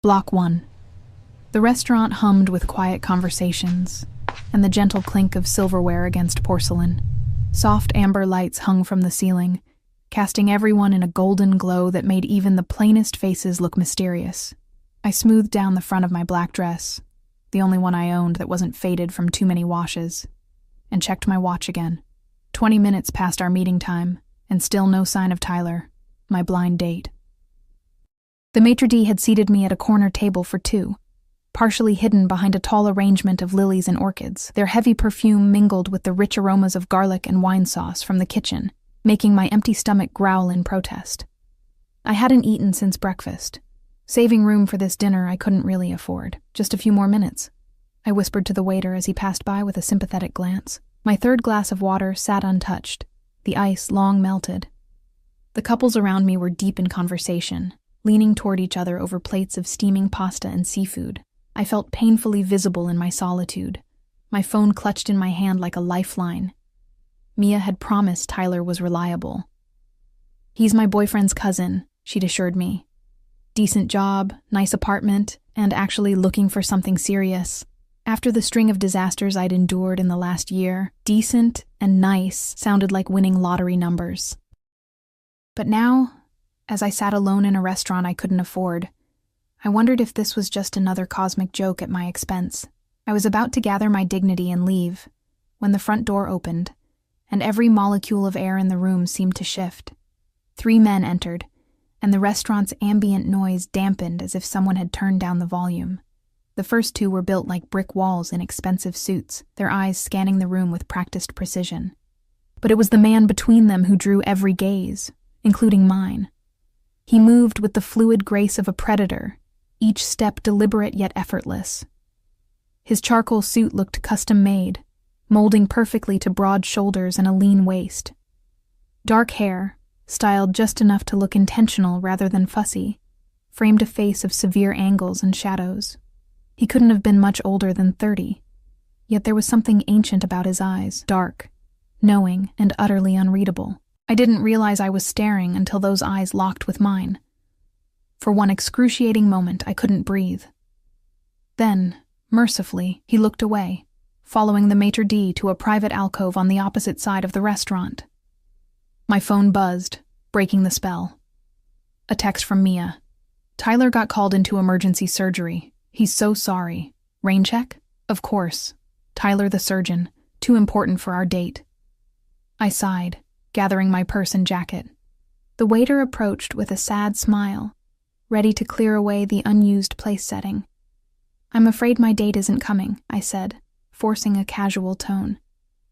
Block 1. The restaurant hummed with quiet conversations and the gentle clink of silverware against porcelain. Soft amber lights hung from the ceiling, casting everyone in a golden glow that made even the plainest faces look mysterious. I smoothed down the front of my black dress, the only one I owned that wasn't faded from too many washes, and checked my watch again. 20 minutes past our meeting time, and still no sign of Tyler, my blind date. The maitre d' had seated me at a corner table for two, partially hidden behind a tall arrangement of lilies and orchids. Their heavy perfume mingled with the rich aromas of garlic and wine sauce from the kitchen, making my empty stomach growl in protest. I hadn't eaten since breakfast. Saving room for this dinner I couldn't really afford. Just a few more minutes, I whispered to the waiter as he passed by with a sympathetic glance. My third glass of water sat untouched, the ice long melted. The couples around me were deep in conversation, leaning toward each other over plates of steaming pasta and seafood. I felt painfully visible in my solitude, my phone clutched in my hand like a lifeline. Mia had promised Tyler was reliable. "He's my boyfriend's cousin," she'd assured me. "Decent job, nice apartment, and actually looking for something serious." After the string of disasters I'd endured in the last year, decent and nice sounded like winning lottery numbers. But now, as I sat alone in a restaurant I couldn't afford, I wondered if this was just another cosmic joke at my expense. I was about to gather my dignity and leave, when the front door opened, and every molecule of air in the room seemed to shift. 3 men entered, and the restaurant's ambient noise dampened as if someone had turned down the volume. The first 2 were built like brick walls in expensive suits, their eyes scanning the room with practiced precision. But it was the man between them who drew every gaze, including mine. He moved with the fluid grace of a predator, each step deliberate yet effortless. His charcoal suit looked custom-made, molding perfectly to broad shoulders and a lean waist. Dark hair, styled just enough to look intentional rather than fussy, framed a face of severe angles and shadows. He couldn't have been much older than 30, yet there was something ancient about his eyes, dark, knowing, and utterly unreadable. I didn't realize I was staring until those eyes locked with mine. For one excruciating moment, I couldn't breathe. Then, mercifully, he looked away, following the maitre d' to a private alcove on the opposite side of the restaurant. My phone buzzed, breaking the spell. A text from Mia. "Tyler got called into emergency surgery. He's so sorry. Rain check? Of course. Tyler the surgeon. Too important for our date." I sighed, gathering my purse and jacket. The waiter approached with a sad smile, ready to clear away the unused place setting. "I'm afraid my date isn't coming," I said, forcing a casual tone.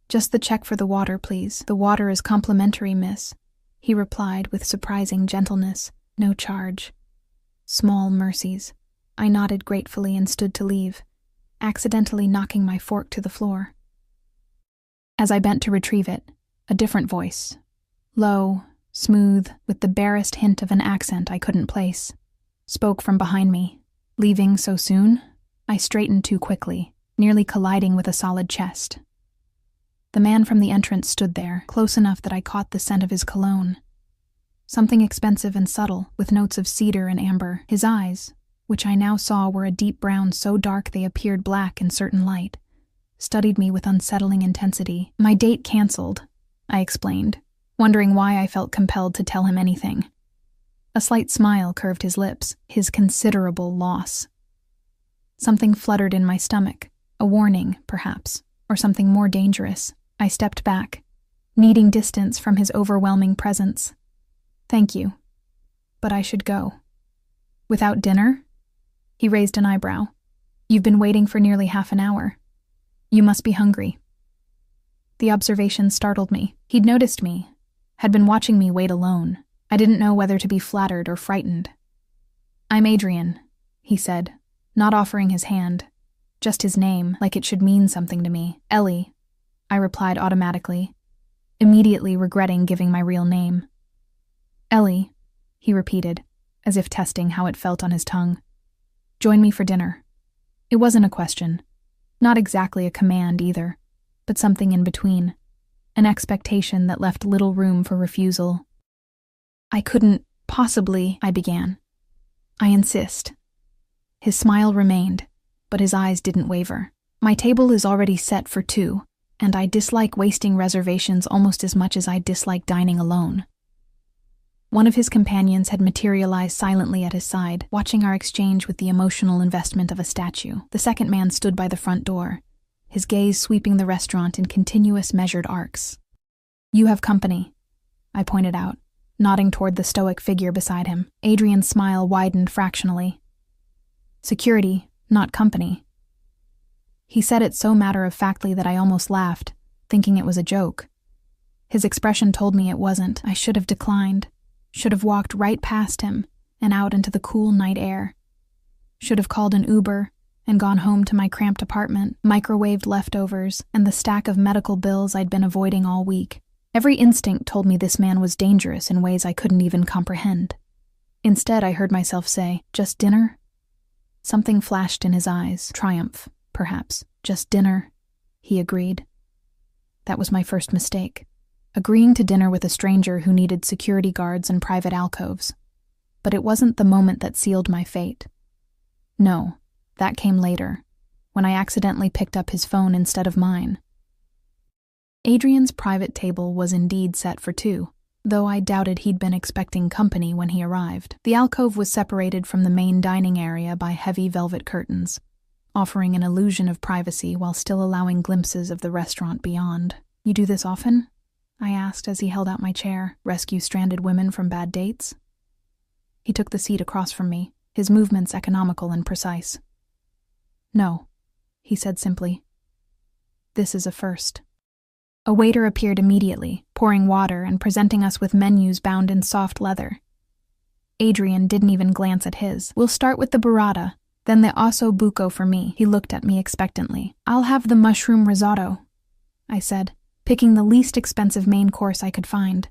"Just the check for the water, please. The water is complimentary, miss," he replied with surprising gentleness. "No charge." Small mercies. I nodded gratefully and stood to leave, accidentally knocking my fork to the floor. As I bent to retrieve it, a different voice, low, smooth, with the barest hint of an accent I couldn't place, spoke from behind me. "Leaving so soon?" I straightened too quickly, nearly colliding with a solid chest. The man from the entrance stood there, close enough that I caught the scent of his cologne. Something expensive and subtle, with notes of cedar and amber. His eyes, which I now saw were a deep brown so dark they appeared black in certain light, studied me with unsettling intensity. "My date canceled," I explained, wondering why I felt compelled to tell him anything. A slight smile curved his lips, his considerable loss. Something fluttered in my stomach, a warning, perhaps, or something more dangerous. I stepped back, needing distance from his overwhelming presence. "Thank you, but I should go." "Without dinner?" He raised an eyebrow. "You've been waiting for nearly half an hour. You must be hungry." The observation startled me. He'd noticed me, had been watching me wait alone. I didn't know whether to be flattered or frightened. "I'm Adrian," he said, not offering his hand, just his name, like it should mean something to me. "Ellie," I replied automatically, immediately regretting giving my real name. "Ellie," he repeated, as if testing how it felt on his tongue. "Join me for dinner." It wasn't a question, not exactly a command either, but something in between, an expectation that left little room for refusal. "I couldn't possibly," I began. "I insist." His smile remained, but his eyes didn't waver. My table is already set for 2, and I dislike wasting reservations almost as much as I dislike dining alone. One of his companions had materialized silently at his side, watching our exchange with the emotional investment of a statue. The second man stood by the front door, his gaze sweeping the restaurant in continuous measured arcs. "You have company," I pointed out, nodding toward the stoic figure beside him. Adrian's smile widened fractionally. "Security, not company." He said it so matter-of-factly that I almost laughed, thinking it was a joke. His expression told me it wasn't. I should have declined. Should have walked right past him and out into the cool night air. Should have called an Uber and gone home to my cramped apartment, microwaved leftovers, and the stack of medical bills I'd been avoiding all week. Every instinct told me this man was dangerous in ways I couldn't even comprehend. Instead, I heard myself say, "Just dinner?" Something flashed in his eyes, triumph, perhaps. "Just dinner," he agreed. That was my first mistake. Agreeing to dinner with a stranger who needed security guards and private alcoves. But it wasn't the moment that sealed my fate. No, that came later, when I accidentally picked up his phone instead of mine. Adrian's private table was indeed set for 2, though I doubted he'd been expecting company when he arrived. The alcove was separated from the main dining area by heavy velvet curtains, offering an illusion of privacy while still allowing glimpses of the restaurant beyond. "You do this often?" I asked as he held out my chair. "Rescue stranded women from bad dates?" He took the seat across from me, his movements economical and precise. "No," he said simply. "This is a first." A waiter appeared immediately, pouring water and presenting us with menus bound in soft leather. Adrian didn't even glance at his. "We'll start with the burrata, then the osso buco for me." He looked at me expectantly. "I'll have the mushroom risotto," I said, picking the least expensive main course I could find.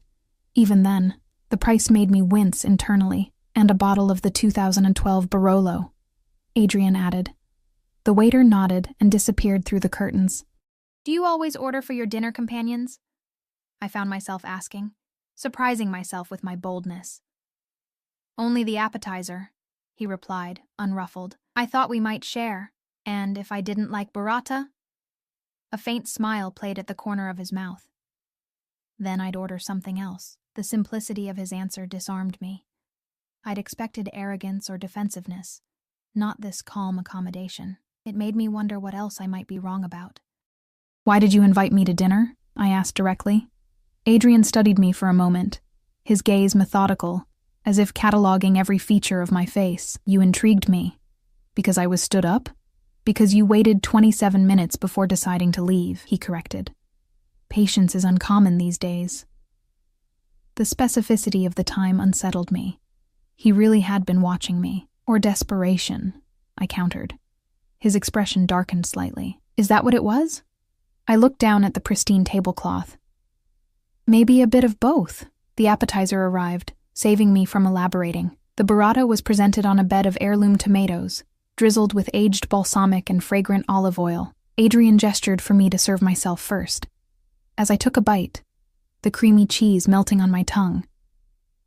Even then, the price made me wince internally, and a bottle of the 2012 Barolo, Adrian added. The waiter nodded and disappeared through the curtains. "Do you always order for your dinner companions?" I found myself asking, surprising myself with my boldness. "Only the appetizer," he replied, unruffled. "I thought we might share, and if I didn't like burrata..." A faint smile played at the corner of his mouth. "Then I'd order something else." The simplicity of his answer disarmed me. I'd expected arrogance or defensiveness, not this calm accommodation. It made me wonder what else I might be wrong about. "Why did you invite me to dinner?" I asked directly. Adrian studied me for a moment, his gaze methodical, as if cataloging every feature of my face. "You intrigued me. Because I was stood up? Because you waited 27 minutes before deciding to leave," he corrected. "Patience is uncommon these days." The specificity of the time unsettled me. He really had been watching me. "Or desperation," I countered. His expression darkened slightly. "Is that what it was?" I looked down at the pristine tablecloth. "Maybe a bit of both." The appetizer arrived, saving me from elaborating. The burrata was presented on a bed of heirloom tomatoes, drizzled with aged balsamic and fragrant olive oil. Adrian gestured for me to serve myself first. As I took a bite, the creamy cheese melting on my tongue,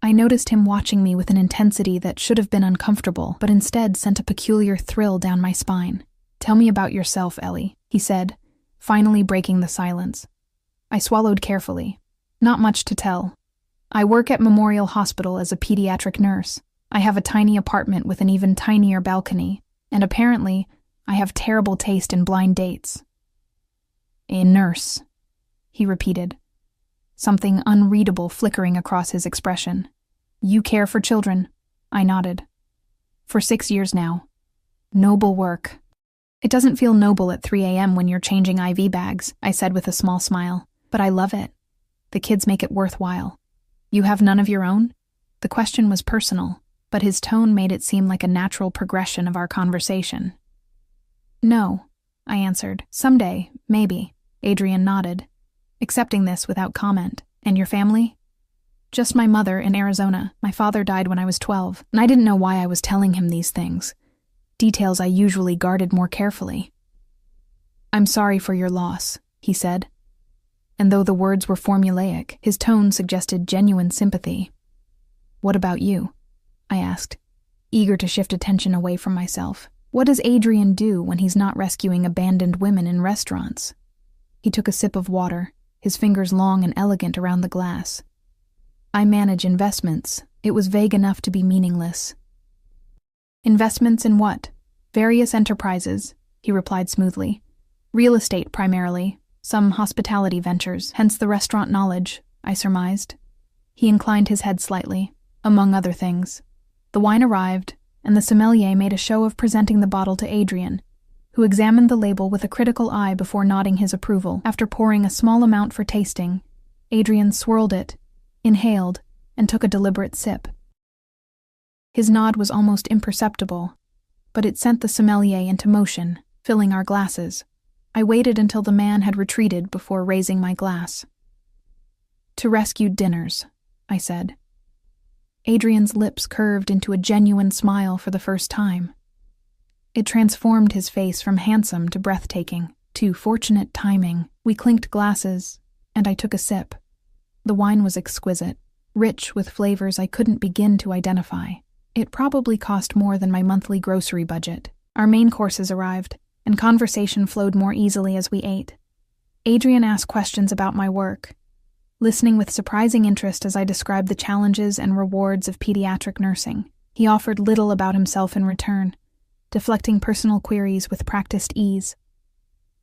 I noticed him watching me with an intensity that should have been uncomfortable, but instead sent a peculiar thrill down my spine. "Tell me about yourself, Ellie," he said, finally breaking the silence. I swallowed carefully. "Not much to tell. I work at Memorial Hospital as a pediatric nurse. I have a tiny apartment with an even tinier balcony, and apparently, I have terrible taste in blind dates." "A nurse," he repeated, something unreadable flickering across his expression. "You care for children?" I nodded. "For 6 years now. Noble work." "It doesn't feel noble at 3 a.m. when you're changing IV bags," I said with a small smile. "But I love it. The kids make it worthwhile." "You have none of your own?" The question was personal, but his tone made it seem like a natural progression of our conversation. "No," I answered. "Someday, maybe." Adrian nodded, accepting this without comment. "And your family?" "Just my mother in Arizona. My father died when I was 12, and I didn't know why I was telling him these things. Details I usually guarded more carefully." "I'm sorry for your loss," he said. And though the words were formulaic, his tone suggested genuine sympathy. "What about you?" I asked, eager to shift attention away from myself. What does Adrian do when he's not rescuing abandoned women in restaurants? He took a sip of water, his fingers long and elegant around the glass. I manage investments. It was vague enough to be meaningless. Investments in what? Various enterprises, he replied smoothly. Real estate primarily, some hospitality ventures, hence the restaurant knowledge, I surmised. He inclined his head slightly, among other things. The wine arrived, and the sommelier made a show of presenting the bottle to Adrian, who examined the label with a critical eye before nodding his approval. After pouring a small amount for tasting, Adrian swirled it, inhaled, and took a deliberate sip. His nod was almost imperceptible, but it sent the sommelier into motion, filling our glasses. I waited until the man had retreated before raising my glass. To rescue dinners, I said. Adrian's lips curved into a genuine smile for the first time. It transformed his face from handsome to breathtaking, to fortunate timing. We clinked glasses, and I took a sip. The wine was exquisite, rich with flavors I couldn't begin to identify. It probably cost more than my monthly grocery budget. Our main courses arrived, and conversation flowed more easily as we ate. Adrian asked questions about my work, listening with surprising interest as I described the challenges and rewards of pediatric nursing. He offered little about himself in return, deflecting personal queries with practiced ease.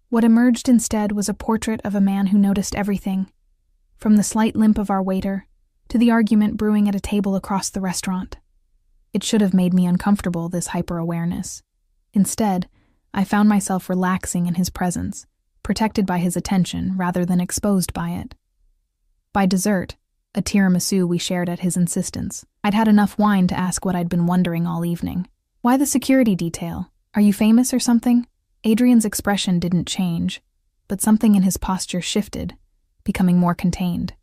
What emerged instead was a portrait of a man who noticed everything, from the slight limp of our waiter to the argument brewing at a table across the restaurant. It should have made me uncomfortable, this hyper-awareness. Instead, I found myself relaxing in his presence, protected by his attention rather than exposed by it. By dessert, a tiramisu we shared at his insistence, I'd had enough wine to ask what I'd been wondering all evening. Why the security detail? Are you famous or something? Adrian's expression didn't change, but something in his posture shifted, becoming more contained.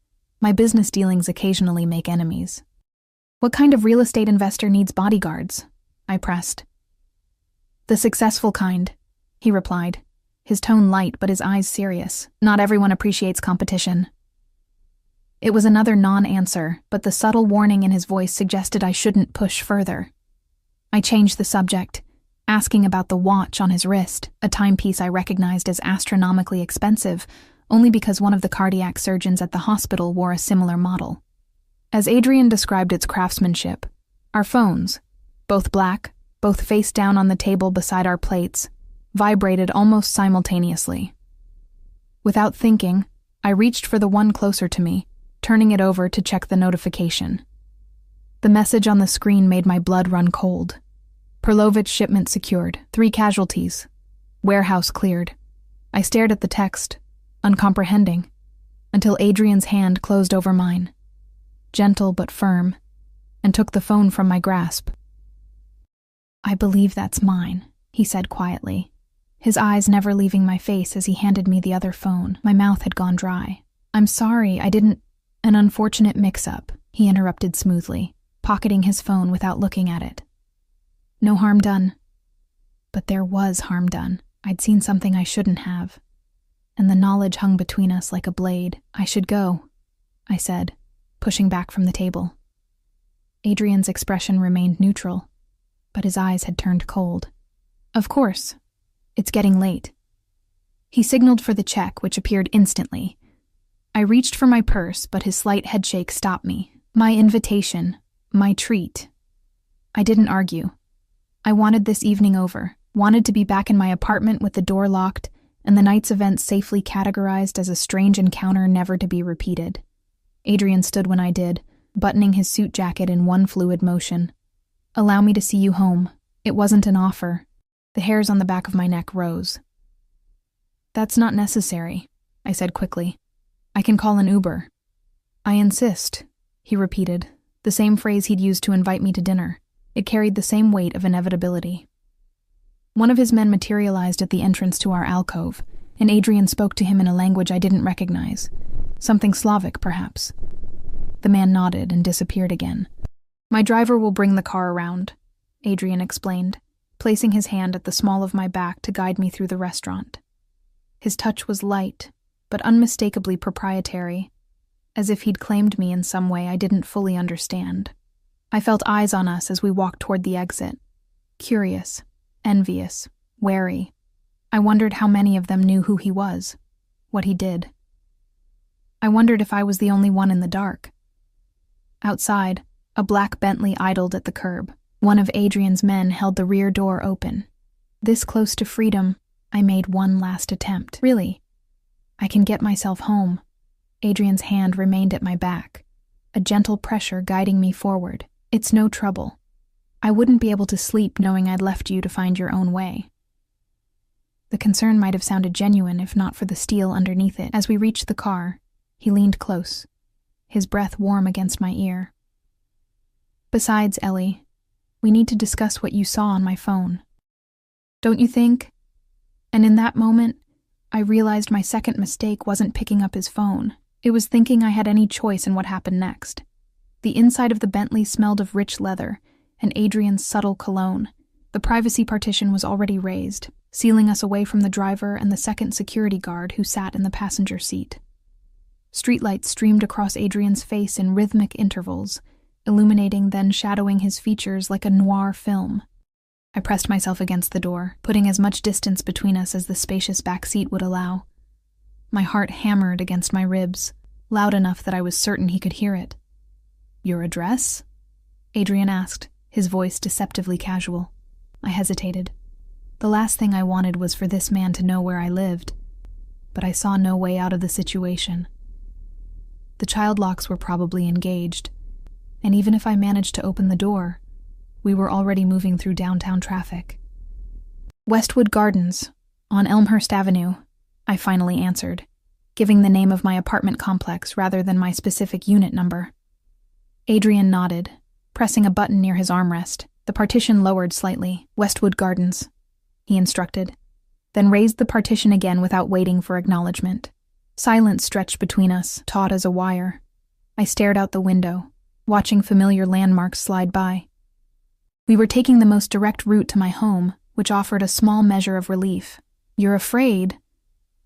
My business dealings occasionally make enemies. What kind of real estate investor needs bodyguards? I pressed. The successful kind, he replied, his tone light but his eyes serious. Not everyone appreciates competition. It was another non-answer, but the subtle warning in his voice suggested I shouldn't push further. I changed the subject, asking about the watch on his wrist, a timepiece I recognized as astronomically expensive, only because one of the cardiac surgeons at the hospital wore a similar model. As Adrian described its craftsmanship, our phones, both black, both face down on the table beside our plates, vibrated almost simultaneously. Without thinking, I reached for the one closer to me, turning it over to check the notification. The message on the screen made my blood run cold. Perlovich shipment secured, 3 casualties. Warehouse cleared. I stared at the text, uncomprehending, until Adrian's hand closed over mine, gentle but firm, and took the phone from my grasp. I believe that's mine, he said quietly, his eyes never leaving my face as he handed me the other phone. My mouth had gone dry. I'm sorry, I didn't... An unfortunate mix-up, he interrupted smoothly, pocketing his phone without looking at it. No harm done. But there was harm done. I'd seen something I shouldn't have, and the knowledge hung between us like a blade. I should go, I said, pushing back from the table. Adrian's expression remained neutral, but his eyes had turned cold. Of course. It's getting late. He signaled for the check, which appeared instantly. I reached for my purse, but his slight headshake stopped me. My invitation, my treat. I didn't argue. I wanted this evening over, wanted to be back in my apartment with the door locked and the night's event safely categorized as a strange encounter never to be repeated. Adrian stood when I did, buttoning his suit jacket in one fluid motion. Allow me to see you home. It wasn't an offer. The hairs on the back of my neck rose. That's not necessary, I said quickly. I can call an Uber. I insist, he repeated, the same phrase he'd used to invite me to dinner. It carried the same weight of inevitability. One of his men materialized at the entrance to our alcove, and Adrian spoke to him in a language I didn't recognize. Something Slavic, perhaps. The man nodded and disappeared again. My driver will bring the car around, Adrian explained, placing his hand at the small of my back to guide me through the restaurant. His touch was light, but unmistakably proprietary, as if he'd claimed me in some way I didn't fully understand. I felt eyes on us as we walked toward the exit. Curious, envious, wary. I wondered how many of them knew who he was, what he did. I wondered if I was the only one in the dark. Outside, a black Bentley idled at the curb. One of Adrian's men held the rear door open. This close to freedom, I made one last attempt. Really, I can get myself home. Adrian's hand remained at my back, a gentle pressure guiding me forward. It's no trouble. I wouldn't be able to sleep knowing I'd left you to find your own way. The concern might have sounded genuine if not for the steel underneath it. As we reached the car, he leaned close, his breath warm against my ear. Besides, Ellie, we need to discuss what you saw on my phone. Don't you think? And in that moment, I realized my second mistake wasn't picking up his phone. It was thinking I had any choice in what happened next. The inside of the Bentley smelled of rich leather and Adrian's subtle cologne. The privacy partition was already raised, sealing us away from the driver and the second security guard who sat in the passenger seat. Streetlights streamed across Adrian's face in rhythmic intervals, illuminating then shadowing his features like a noir film. I pressed myself against the door, putting as much distance between us as the spacious back seat would allow. My heart hammered against my ribs, loud enough that I was certain he could hear it. "Your address?" Adrian asked, his voice deceptively casual. I hesitated. The last thing I wanted was for this man to know where I lived, but I saw no way out of the situation. The child locks were probably engaged, and even if I managed to open the door, we were already moving through downtown traffic. "Westwood Gardens, on Elmhurst Avenue," I finally answered, giving the name of my apartment complex rather than my specific unit number. Adrian nodded, pressing a button near his armrest. The partition lowered slightly. "Westwood Gardens," he instructed, then raised the partition again without waiting for acknowledgement. Silence stretched between us, taut as a wire. I stared out the window, watching familiar landmarks slide by. We were taking the most direct route to my home, which offered a small measure of relief. "You're afraid,"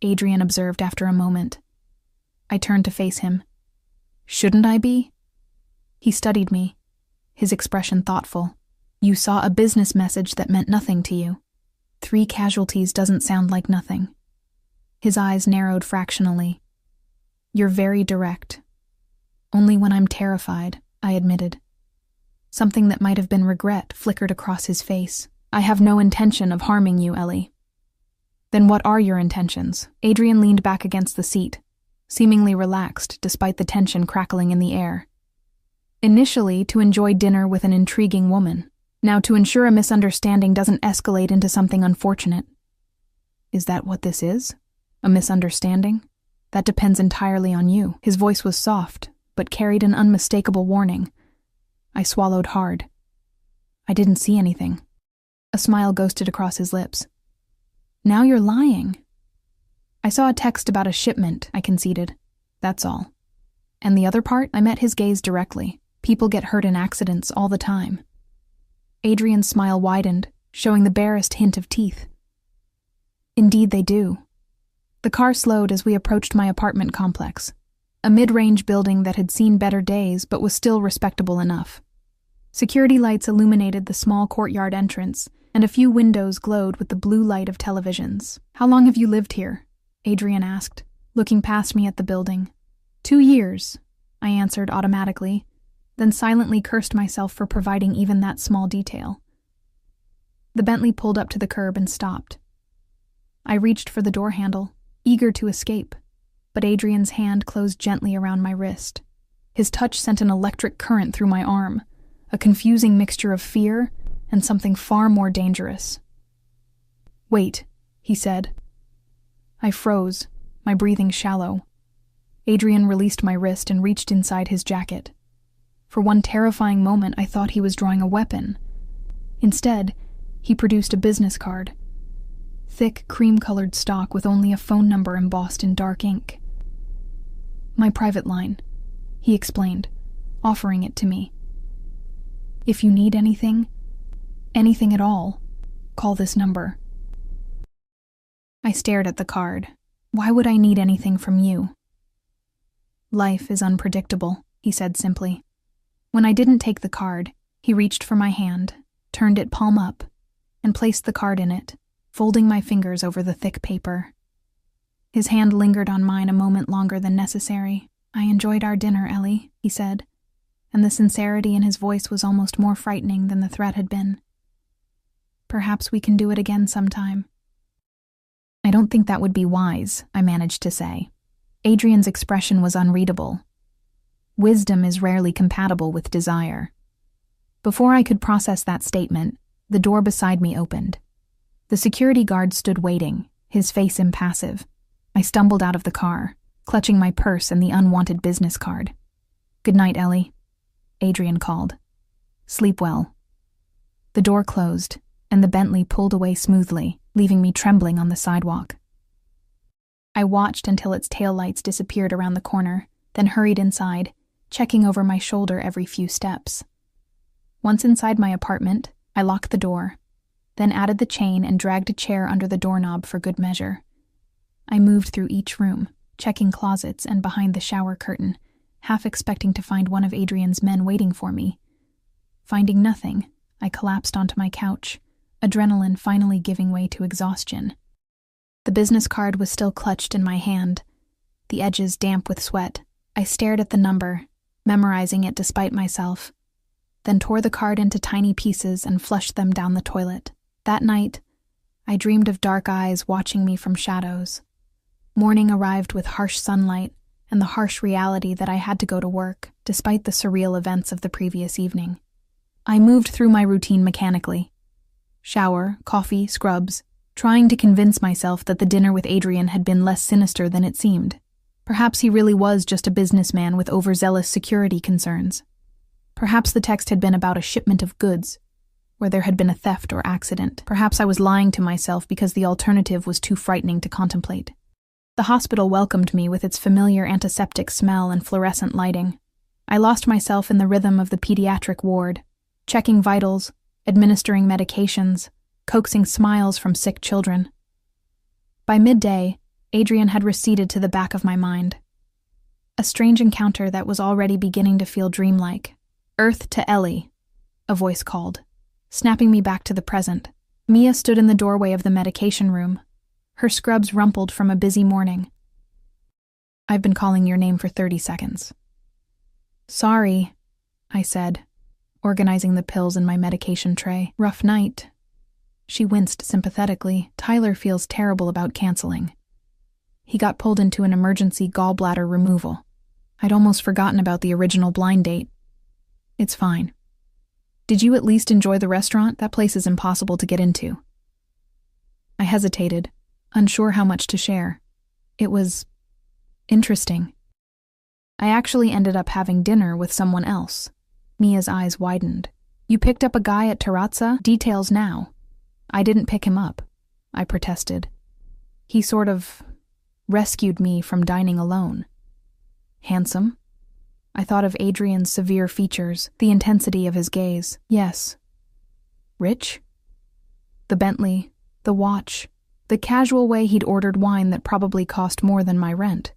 Adrian observed after a moment. I turned to face him. "Shouldn't I be?" He studied me, his expression thoughtful. "You saw a business message that meant nothing to you. 3 casualties doesn't sound like nothing." His eyes narrowed fractionally. "You're very direct." "Only when I'm terrified," I admitted. Something that might have been regret flickered across his face. "I have no intention of harming you, Ellie." "Then what are your intentions?" Adrian leaned back against the seat, seemingly relaxed despite the tension crackling in the air. "Initially, to enjoy dinner with an intriguing woman. Now to ensure a misunderstanding doesn't escalate into something unfortunate." "Is that what this is? A misunderstanding? That depends entirely on you." His voice was soft, but carried an unmistakable warning. I swallowed hard. "I didn't see anything." A smile ghosted across his lips. "Now you're lying." "I saw a text about a shipment," I conceded. "That's all." "And the other part?" I met his gaze directly. "People get hurt in accidents all the time." Adrian's smile widened, showing the barest hint of teeth. "Indeed they do." The car slowed as we approached my apartment complex, a mid-range building that had seen better days but was still respectable enough. Security lights illuminated the small courtyard entrance, and a few windows glowed with the blue light of televisions. "How long have you lived here?" Adrian asked, looking past me at the building. 2 years, I answered automatically, then silently cursed myself for providing even that small detail. The Bentley pulled up to the curb and stopped. I reached for the door handle, eager to escape, but Adrian's hand closed gently around my wrist. His touch sent an electric current through my arm, a confusing mixture of fear and something far more dangerous. "Wait," he said. I froze, my breathing shallow. Adrian released my wrist and reached inside his jacket. For one terrifying moment, I thought he was drawing a weapon. Instead, he produced a business card. Thick, cream-colored stock with only a phone number embossed in dark ink. "My private line," he explained, offering it to me. "If you need anything at all, call this number." I stared at the card. Why would I need anything from you? "Life is unpredictable," he said simply. When I didn't take the card, he reached for my hand, turned it palm up, and placed the card in it, folding my fingers over the thick paper. His hand lingered on mine a moment longer than necessary. "I enjoyed our dinner, Ellie," he said, and the sincerity in his voice was almost more frightening than the threat had been. "Perhaps we can do it again sometime." "I don't think that would be wise," I managed to say. Adrian's expression was unreadable. Wisdom is rarely compatible with desire. Before I could process that statement, the door beside me opened. The security guard stood waiting, his face impassive. I stumbled out of the car, clutching my purse and the unwanted business card. "Good night, Ellie," Adrian called. "Sleep well." The door closed, and the Bentley pulled away smoothly, leaving me trembling on the sidewalk. I watched until its taillights disappeared around the corner, then hurried inside, checking over my shoulder every few steps. Once inside my apartment, I locked the door, then added the chain and dragged a chair under the doorknob for good measure. I moved through each room, checking closets and behind the shower curtain, half expecting to find one of Adrian's men waiting for me. Finding nothing, I collapsed onto my couch, adrenaline finally giving way to exhaustion. The business card was still clutched in my hand, the edges damp with sweat. I stared at the number, memorizing it despite myself, then tore the card into tiny pieces and flushed them down the toilet. That night, I dreamed of dark eyes watching me from shadows. Morning arrived with harsh sunlight and the harsh reality that I had to go to work, despite the surreal events of the previous evening. I moved through my routine mechanically. Shower, coffee, scrubs, trying to convince myself that the dinner with Adrian had been less sinister than it seemed. Perhaps he really was just a businessman with overzealous security concerns. Perhaps the text had been about a shipment of goods, where there had been a theft or accident. Perhaps I was lying to myself because the alternative was too frightening to contemplate. The hospital welcomed me with its familiar antiseptic smell and fluorescent lighting. I lost myself in the rhythm of the pediatric ward, checking vitals, administering medications, coaxing smiles from sick children. By midday, Adrian had receded to the back of my mind. A strange encounter that was already beginning to feel dreamlike. "Earth to Ellie," a voice called, snapping me back to the present. Mia stood in the doorway of the medication room, her scrubs rumpled from a busy morning. "I've been calling your name for 30 seconds. "Sorry," I said, organizing the pills in my medication tray. "Rough night." She winced sympathetically. "Tyler feels terrible about canceling. He got pulled into an emergency gallbladder removal. I'd almost forgotten about the original blind date. It's fine. Did you at least enjoy the restaurant? That place is impossible to get into." I hesitated, unsure how much to share. It was interesting. I actually ended up having dinner with someone else. Mia's eyes widened. "You picked up a guy at Terrazza? Details now." "I didn't pick him up," I protested. "He sort of rescued me from dining alone." "Handsome?" I thought of Adrian's severe features, the intensity of his gaze. "Yes." "Rich?" The Bentley, the watch, the casual way he'd ordered wine that probably cost more than my rent.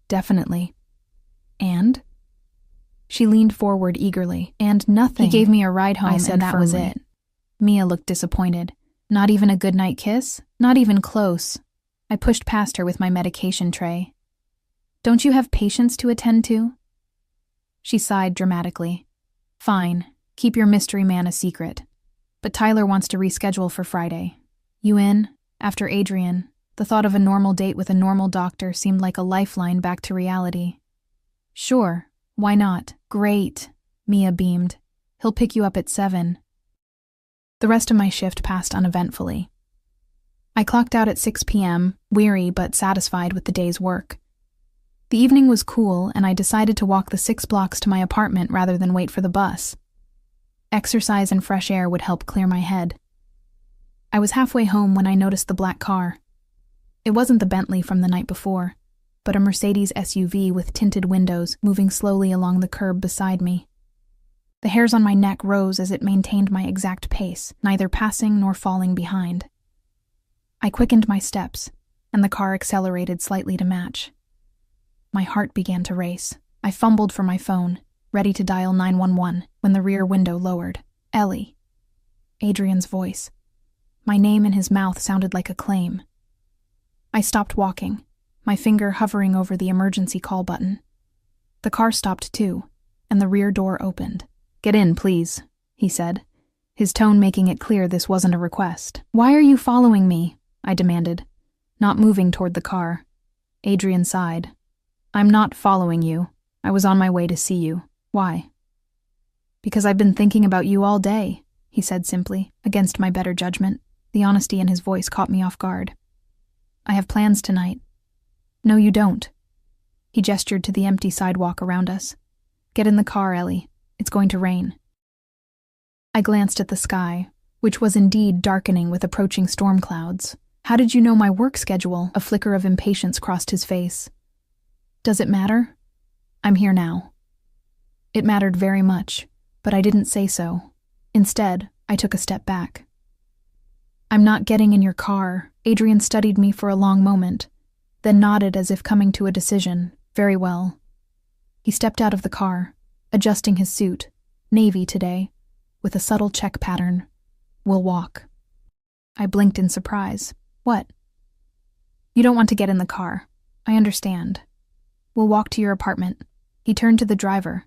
"Definitely." "And?" She leaned forward eagerly. "And nothing. He gave me a ride home," I said, and that was it. Mia looked disappointed. "Not even a goodnight kiss? Not even close." I pushed past her with my medication tray. "Don't you have patients to attend to?" She sighed dramatically. "Fine, keep your mystery man a secret. But Tyler wants to reschedule for Friday. You in?" After Adrian, the thought of a normal date with a normal doctor seemed like a lifeline back to reality. "Sure, why not?" "Great," Mia beamed. "He'll pick you up at 7. The rest of my shift passed uneventfully. I clocked out at 6 p.m., weary but satisfied with the day's work. The evening was cool, and I decided to walk the 6 blocks to my apartment rather than wait for the bus. Exercise and fresh air would help clear my head. I was halfway home when I noticed the black car. It wasn't the Bentley from the night before, but a Mercedes SUV with tinted windows moving slowly along the curb beside me. The hairs on my neck rose as it maintained my exact pace, neither passing nor falling behind. I quickened my steps, and the car accelerated slightly to match. My heart began to race. I fumbled for my phone, ready to dial 911, when the rear window lowered. "Ellie." Adrian's voice. My name in his mouth sounded like a claim. I stopped walking, my finger hovering over the emergency call button. The car stopped too, and the rear door opened. "Get in, please," he said, his tone making it clear this wasn't a request. "Why are you following me?" I demanded, not moving toward the car. Adrian sighed. "I'm not following you. I was on my way to see you. Why?" "Because I've been thinking about you all day," he said simply, against my better judgment. The honesty in his voice caught me off guard. "I have plans tonight." "No, you don't." He gestured to the empty sidewalk around us. "Get in the car, Ellie. It's going to rain." I glanced at the sky, which was indeed darkening with approaching storm clouds. "How did you know my work schedule?" A flicker of impatience crossed his face. "Does it matter?" "I'm here now." It mattered very much, but I didn't say so. Instead, I took a step back. "I'm not getting in your car." Adrian studied me for a long moment, then nodded as if coming to a decision. "Very well." He stepped out of the car, adjusting his suit, navy today, with a subtle check pattern. "We'll walk." I blinked in surprise. "What?" "You don't want to get in the car. I understand. We'll walk to your apartment." He turned to the driver,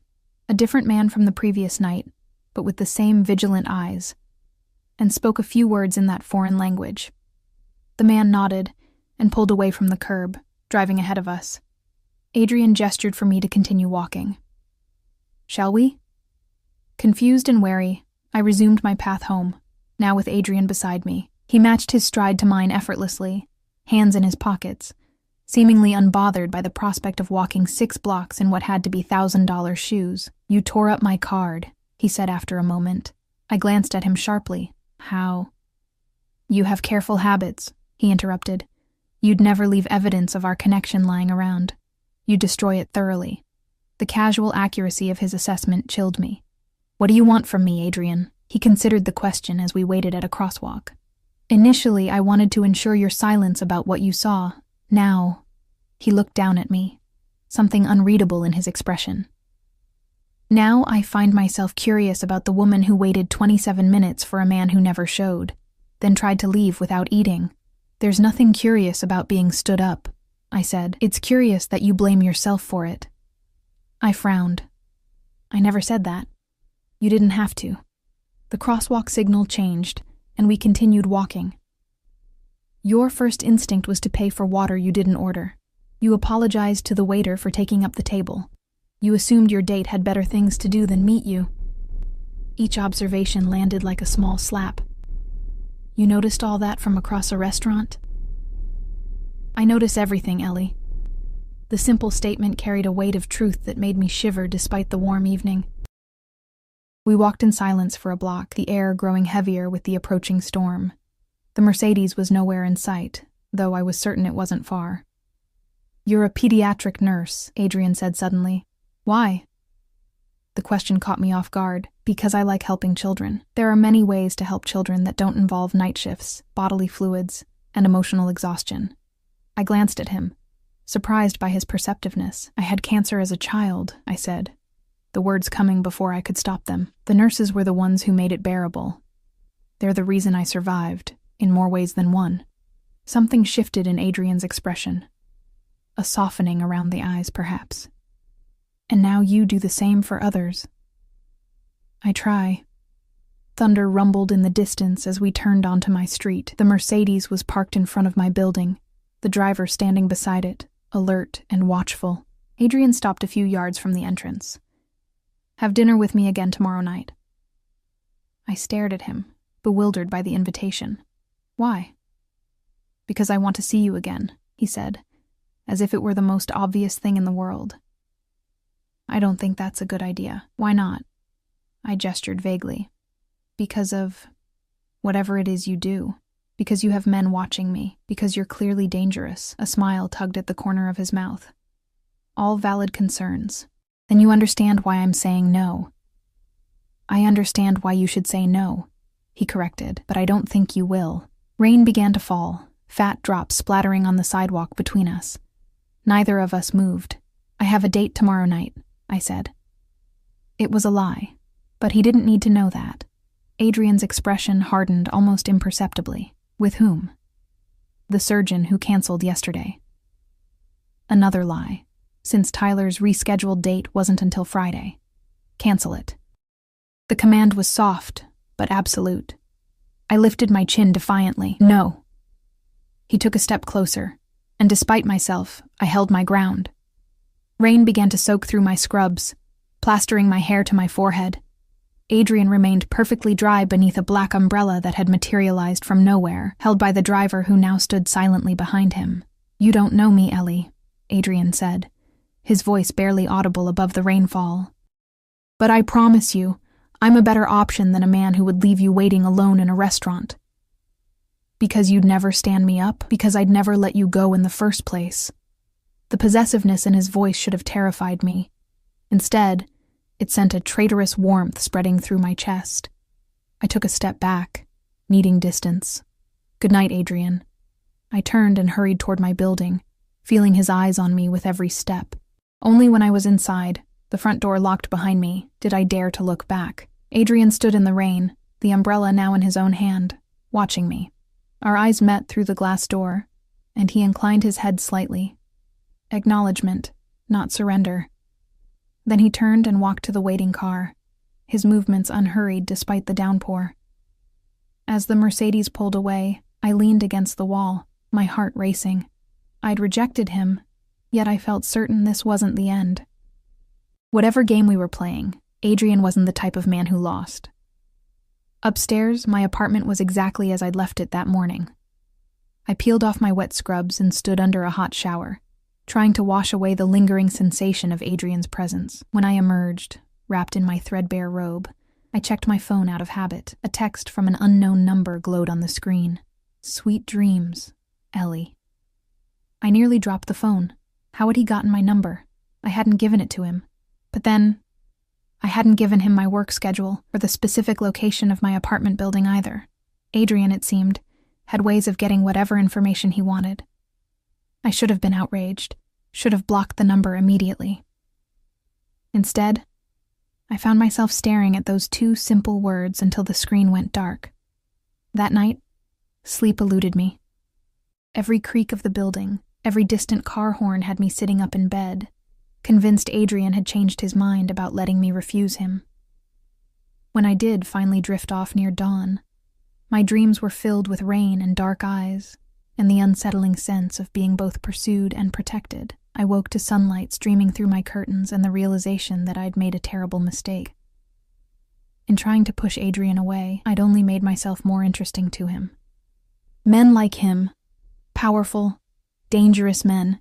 a different man from the previous night, but with the same vigilant eyes, and spoke a few words in that foreign language. The man nodded and pulled away from the curb, driving ahead of us. Adrian gestured for me to continue walking. "Shall we?" Confused and wary, I resumed my path home, now with Adrian beside me. He matched his stride to mine effortlessly, hands in his pockets, seemingly unbothered by the prospect of walking 6 blocks in what had to be $1,000 shoes. "You tore up my card," he said after a moment. I glanced at him sharply. "How?" "You have careful habits," he interrupted. "You'd never leave evidence of our connection lying around. You destroy it thoroughly." The casual accuracy of his assessment chilled me. "What do you want from me, Adrian?" He considered the question as we waited at a crosswalk. "Initially, I wanted to ensure your silence about what you saw. Now," he looked down at me, something unreadable in his expression. "Now I find myself curious about the woman who waited 27 minutes for a man who never showed, then tried to leave without eating. There's nothing curious about being stood up," I said. "It's curious that you blame yourself for it." I frowned. "I never said that. You didn't have to." The crosswalk signal changed, and we continued walking. "Your first instinct was to pay for water you didn't order. You apologized to the waiter for taking up the table. You assumed your date had better things to do than meet you." Each observation landed like a small slap. "You noticed all that from across a restaurant?" "I notice everything, Ellie." The simple statement carried a weight of truth that made me shiver despite the warm evening. We walked in silence for a block, the air growing heavier with the approaching storm. The Mercedes was nowhere in sight, though I was certain it wasn't far. "You're a pediatric nurse," Adrian said suddenly. "Why?" The question caught me off guard. "Because I like helping children. There are many ways to help children that don't involve night shifts, bodily fluids, and emotional exhaustion." I glanced at him, surprised by his perceptiveness. "I had cancer as a child," I said, the words coming before I could stop them. "The nurses were the ones who made it bearable. They're the reason I survived, in more ways than one." Something shifted in Adrian's expression. A softening around the eyes, perhaps. "And now you do the same for others." "I try." Thunder rumbled in the distance as we turned onto my street. The Mercedes was parked in front of my building, the driver standing beside it, alert and watchful. Adrian stopped a few yards from the entrance. "Have dinner with me again tomorrow night." I stared at him, bewildered by the invitation. "Why?" "Because I want to see you again," he said, as if it were the most obvious thing in the world. "I don't think that's a good idea." "Why not?" I gestured vaguely. "Because of whatever it is you do. Because you have men watching me. Because you're clearly dangerous." A smile tugged at the corner of his mouth. "All valid concerns. Then you understand why I'm saying no." "I understand why you should say no," he corrected, "but I don't think you will." Rain began to fall, fat drops splattering on the sidewalk between us. Neither of us moved. "I have a date tomorrow night," I said. It was a lie, but he didn't need to know that. Adrian's expression hardened almost imperceptibly. With whom? The surgeon who canceled yesterday. Another lie, since Tyler's rescheduled date wasn't until Friday. Cancel it. The command was soft, but absolute. I lifted my chin defiantly. No. He took a step closer, and despite myself, I held my ground. Rain began to soak through my scrubs, plastering my hair to my forehead. Adrian remained perfectly dry beneath a black umbrella that had materialized from nowhere, held by the driver who now stood silently behind him. "You don't know me, Ellie," Adrian said, his voice barely audible above the rainfall. "But I promise you, I'm a better option than a man who would leave you waiting alone in a restaurant. Because you'd never stand me up, because I'd never let you go in the first place." The possessiveness in his voice should have terrified me. Instead, it sent a traitorous warmth spreading through my chest. I took a step back, needing distance. "Good night, Adrian." I turned and hurried toward my building, feeling his eyes on me with every step. Only when I was inside, the front door locked behind me, did I dare to look back. Adrian stood in the rain, the umbrella now in his own hand, watching me. Our eyes met through the glass door, and he inclined his head slightly. Acknowledgement, not surrender. Then he turned and walked to the waiting car, his movements unhurried despite the downpour. As the Mercedes pulled away, I leaned against the wall, my heart racing. I'd rejected him, yet I felt certain this wasn't the end. Whatever game we were playing, Adrian wasn't the type of man who lost. Upstairs, my apartment was exactly as I'd left it that morning. I peeled off my wet scrubs and stood under a hot shower, trying to wash away the lingering sensation of Adrian's presence. When I emerged, wrapped in my threadbare robe, I checked my phone out of habit. A text from an unknown number glowed on the screen. "Sweet dreams, Ellie." I nearly dropped the phone. How had he gotten my number? I hadn't given it to him. But then, I hadn't given him my work schedule or the specific location of my apartment building either. Adrian, it seemed, had ways of getting whatever information he wanted. I should have been outraged, should have blocked the number immediately. Instead, I found myself staring at those two simple words until the screen went dark. That night, sleep eluded me. Every creak of the building, every distant car horn had me sitting up in bed, convinced Adrian had changed his mind about letting me refuse him. When I did finally drift off near dawn, my dreams were filled with rain and dark eyes, and the unsettling sense of being both pursued and protected. I woke to sunlight streaming through my curtains and the realization that I'd made a terrible mistake. In trying to push Adrian away, I'd only made myself more interesting to him. Men like him, powerful, dangerous men,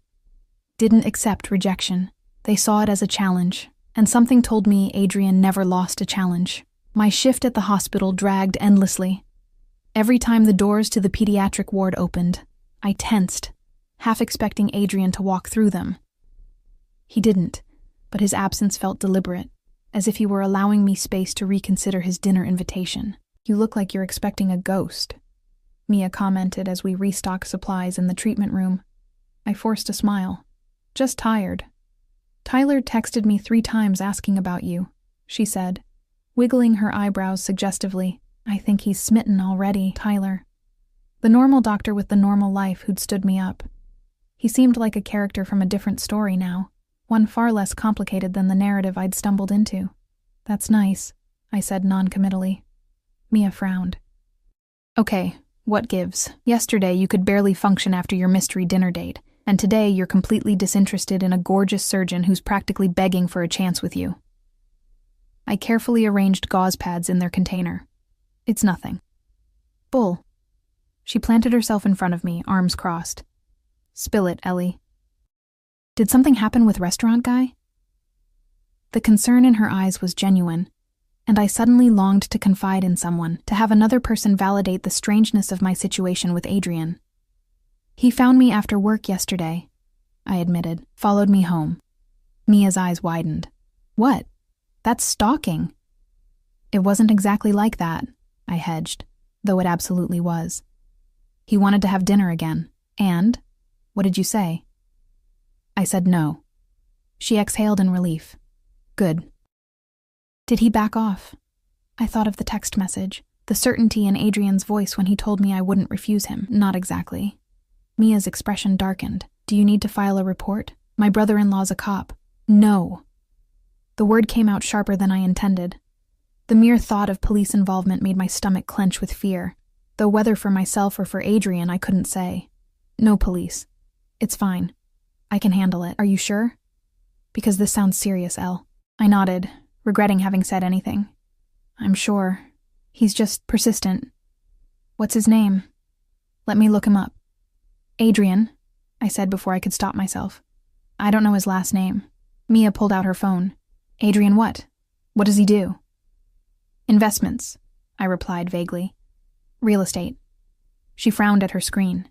didn't accept rejection. They saw it as a challenge, and something told me Adrian never lost a challenge. My shift at the hospital dragged endlessly. Every time the doors to the pediatric ward opened, I tensed, half expecting Adrian to walk through them. He didn't, but his absence felt deliberate, as if he were allowing me space to reconsider his dinner invitation. "You look like you're expecting a ghost," Mia commented as we restocked supplies in the treatment room. I forced a smile. "Just tired." "Tyler texted me 3 times asking about you," she said, wiggling her eyebrows suggestively. "I think he's smitten already." Tyler. The normal doctor with the normal life who'd stood me up. He seemed like a character from a different story now, one far less complicated than the narrative I'd stumbled into. "That's nice," I said non-committally. Mia frowned. "Okay, what gives? Yesterday you could barely function after your mystery dinner date, and today you're completely disinterested in a gorgeous surgeon who's practically begging for a chance with you." I carefully arranged gauze pads in their container. "It's nothing." "Bull." She planted herself in front of me, arms crossed. "Spill it, Ellie." "Did something happen with restaurant guy?" The concern in her eyes was genuine, and I suddenly longed to confide in someone, to have another person validate the strangeness of my situation with Adrian. "He found me after work yesterday," I admitted, "followed me home." Mia's eyes widened. "What? That's stalking." "It wasn't exactly like that," I hedged, though it absolutely was. "He wanted to have dinner again, and, what did you say?" I said no. She exhaled in relief. "Good." "Did he back off?" I thought of the text message, the certainty in Adrian's voice when he told me I wouldn't refuse him. Not exactly. Mia's expression darkened. Do you need to file a report? My brother-in-law's a cop. No. The word came out sharper than I intended. The mere thought of police involvement made my stomach clench with fear, though whether for myself or for Adrian I couldn't say. No police. It's fine. I can handle it. Are you sure? Because this sounds serious, Elle. I nodded, regretting having said anything. I'm sure. He's just persistent. What's his name? Let me look him up. Adrian, I said before I could stop myself. I don't know his last name. Mia pulled out her phone. Adrian what? What does he do? Investments, I replied vaguely. Real estate. She frowned at her screen.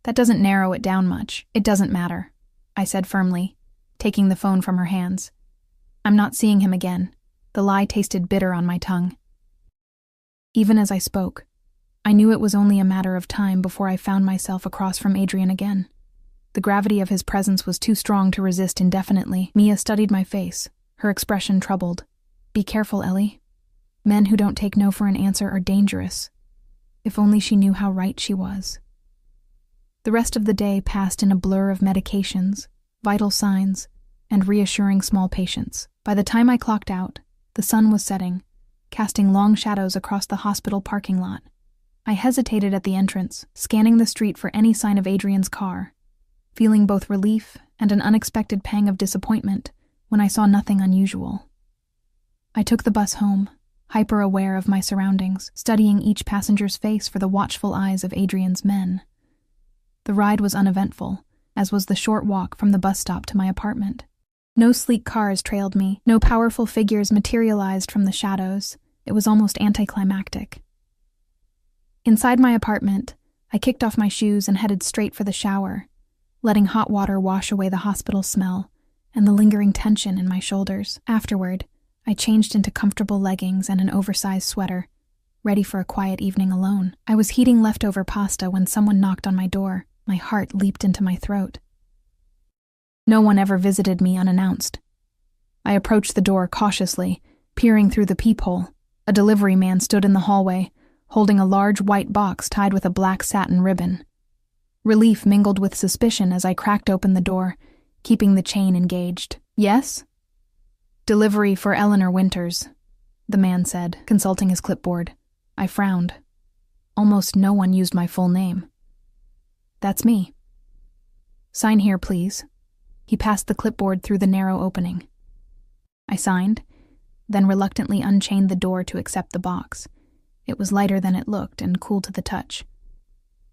That doesn't narrow it down much. It doesn't matter, I said firmly, taking the phone from her hands. I'm not seeing him again. The lie tasted bitter on my tongue. Even as I spoke, I knew it was only a matter of time before I found myself across from Adrian again. The gravity of his presence was too strong to resist indefinitely. Mia studied my face, her expression troubled. Be careful, Ellie. Men who don't take no for an answer are dangerous. If only she knew how right she was. The rest of the day passed in a blur of medications, vital signs, and reassuring small patients. By the time I clocked out, the sun was setting, casting long shadows across the hospital parking lot. I hesitated at the entrance, scanning the street for any sign of Adrian's car, feeling both relief and an unexpected pang of disappointment when I saw nothing unusual. I took the bus home, hyper-aware of my surroundings, studying each passenger's face for the watchful eyes of Adrian's men. The ride was uneventful, as was the short walk from the bus stop to my apartment. No sleek cars trailed me, no powerful figures materialized from the shadows. It was almost anticlimactic. Inside my apartment, I kicked off my shoes and headed straight for the shower, letting hot water wash away the hospital smell and the lingering tension in my shoulders. Afterward, I changed into comfortable leggings and an oversized sweater, ready for a quiet evening alone. I was heating leftover pasta when someone knocked on my door. My heart leaped into my throat. No one ever visited me unannounced. I approached the door cautiously, peering through the peephole. A delivery man stood in the hallway, holding a large white box tied with a black satin ribbon. Relief mingled with suspicion as I cracked open the door, keeping the chain engaged. Yes? Delivery for Eleanor Winters, the man said, consulting his clipboard. I frowned. Almost no one used my full name. That's me. Sign here, please. He passed the clipboard through the narrow opening. I signed, then reluctantly unchained the door to accept the box. It was lighter than it looked and cool to the touch.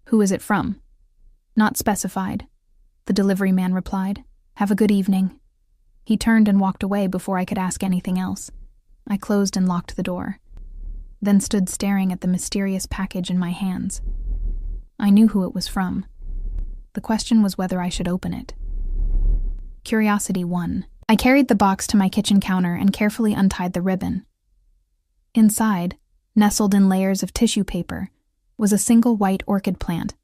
Who is it from? Not specified, the delivery man replied. Have a good evening. He turned and walked away before I could ask anything else. I closed and locked the door, then stood staring at the mysterious package in my hands. I knew who it was from. The question was whether I should open it. Curiosity won. I carried the box to my kitchen counter and carefully untied the ribbon. Inside, nestled in layers of tissue paper, was a single white orchid plant,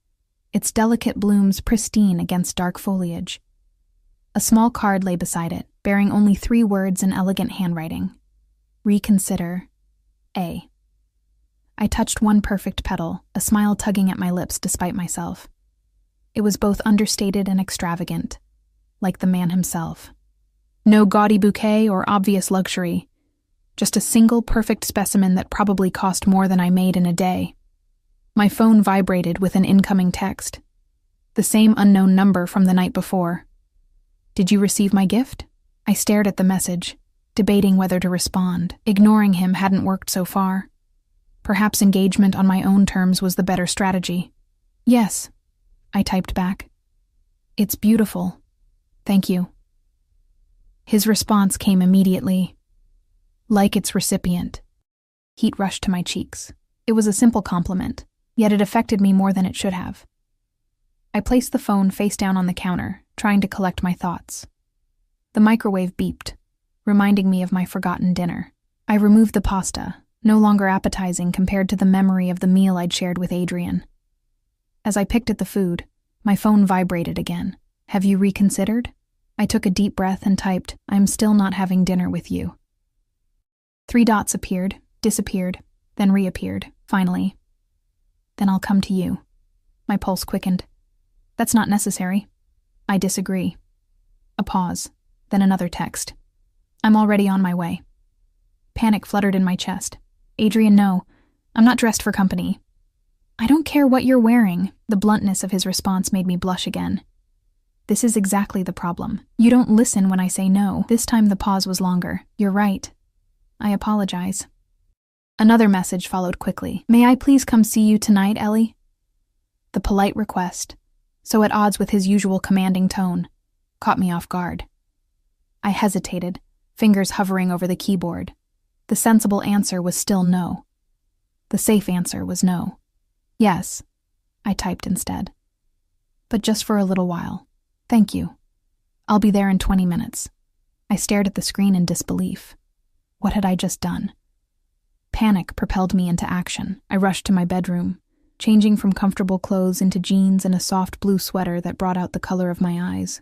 its delicate blooms pristine against dark foliage. A small card lay beside it, bearing only 3 words in elegant handwriting. Reconsider, A. I touched one perfect petal, a smile tugging at my lips despite myself. It was both understated and extravagant, like the man himself. No gaudy bouquet or obvious luxury, just a single perfect specimen that probably cost more than I made in a day. My phone vibrated with an incoming text. The same unknown number from the night before. Did you receive my gift? I stared at the message, debating whether to respond. Ignoring him hadn't worked so far. Perhaps engagement on my own terms was the better strategy. Yes, I typed back. It's beautiful. Thank you. His response came immediately. Like its recipient. Heat rushed to my cheeks. It was a simple compliment, yet it affected me more than it should have. I placed the phone face down on the counter, trying to collect my thoughts. The microwave beeped, reminding me of my forgotten dinner. I removed the pasta, no longer appetizing compared to the memory of the meal I'd shared with Adrian. As I picked at the food, my phone vibrated again. Have you reconsidered? I took a deep breath and typed, I'm still not having dinner with you. 3 dots appeared, disappeared, then reappeared, finally. Then I'll come to you. My pulse quickened. That's not necessary. I disagree. A pause, then another text. I'm already on my way. Panic fluttered in my chest. Adrian, no. I'm not dressed for company. I don't care what you're wearing. The bluntness of his response made me blush again. This is exactly the problem. You don't listen when I say no. This time the pause was longer. You're right. I apologize. Another message followed quickly. May I please come see you tonight, Ellie? The polite request, so at odds with his usual commanding tone, caught me off guard. I hesitated, fingers hovering over the keyboard. The sensible answer was still no. The safe answer was no. Yes, I typed instead. But just for a little while. Thank you. I'll be there in 20 minutes. I stared at the screen in disbelief. What had I just done? Panic propelled me into action. I rushed to my bedroom, changing from comfortable clothes into jeans and a soft blue sweater that brought out the color of my eyes.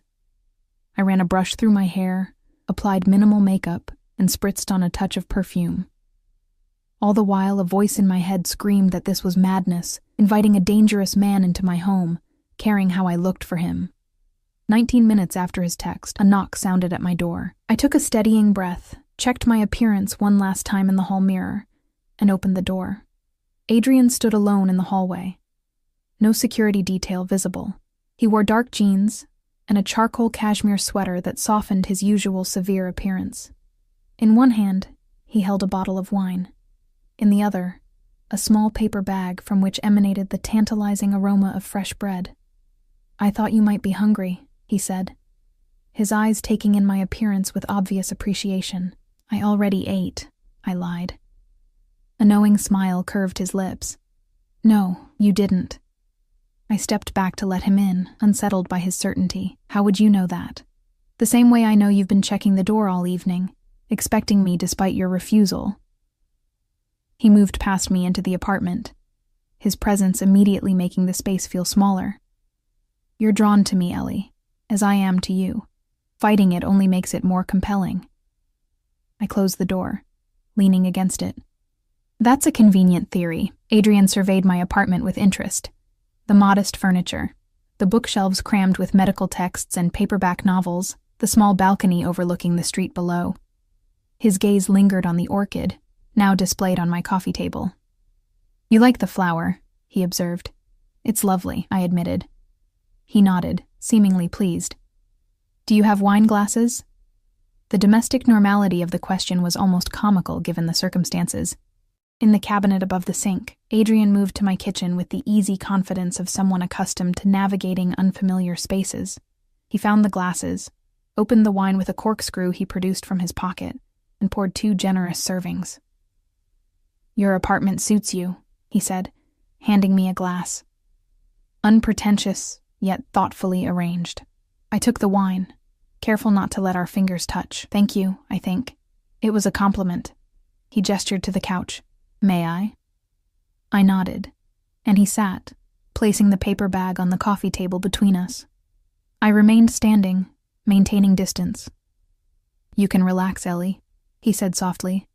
I ran a brush through my hair, applied minimal makeup, and spritzed on a touch of perfume. All the while, a voice in my head screamed that this was madness, inviting a dangerous man into my home, caring how I looked for him. 19 minutes after his text, a knock sounded at my door. I took a steadying breath, checked my appearance one last time in the hall mirror, and opened the door. Adrian stood alone in the hallway. No security detail visible. He wore dark jeans and a charcoal cashmere sweater that softened his usual severe appearance. In one hand, he held a bottle of wine. In the other, a small paper bag from which emanated the tantalizing aroma of fresh bread. I thought you might be hungry, he said, his eyes taking in my appearance with obvious appreciation. I already ate, I lied. A knowing smile curved his lips. No, you didn't. I stepped back to let him in, unsettled by his certainty. How would you know that? The same way I know you've been checking the door all evening, expecting me despite your refusal. He moved past me into the apartment, his presence immediately making the space feel smaller. You're drawn to me, Ellie, as I am to you. Fighting it only makes it more compelling. I closed the door, leaning against it. That's a convenient theory. Adrian surveyed my apartment with interest. The modest furniture, the bookshelves crammed with medical texts and paperback novels, the small balcony overlooking the street below. His gaze lingered on the orchid, now displayed on my coffee table. You like the flower, he observed. It's lovely, I admitted. He nodded, seemingly pleased. Do you have wine glasses? The domestic normality of the question was almost comical given the circumstances. In the cabinet above the sink, Adrian moved to my kitchen with the easy confidence of someone accustomed to navigating unfamiliar spaces. He found the glasses, opened the wine with a corkscrew he produced from his pocket, and poured 2 generous servings. Your apartment suits you, he said, handing me a glass. Unpretentious, yet thoughtfully arranged. I took the wine, careful not to let our fingers touch. Thank you, I think. It was a compliment. He gestured to the couch. May I? I nodded, and he sat, placing the paper bag on the coffee table between us. I remained standing, maintaining distance. You can relax, Ellie, he said softly.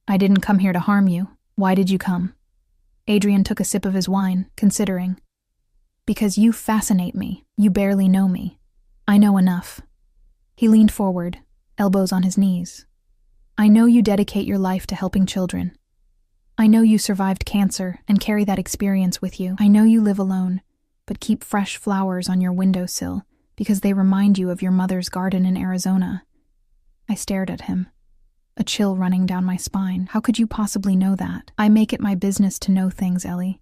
I didn't come here to harm you. Why did you come? Adrian took a sip of his wine, considering. Because you fascinate me. You barely know me. I know enough. He leaned forward, elbows on his knees. I know you dedicate your life to helping children. I know you survived cancer and carry that experience with you. I know you live alone, but keep fresh flowers on your windowsill because they remind you of your mother's garden in Arizona. I stared at him, a chill running down my spine. How could you possibly know that? I make it my business to know things, Ellie,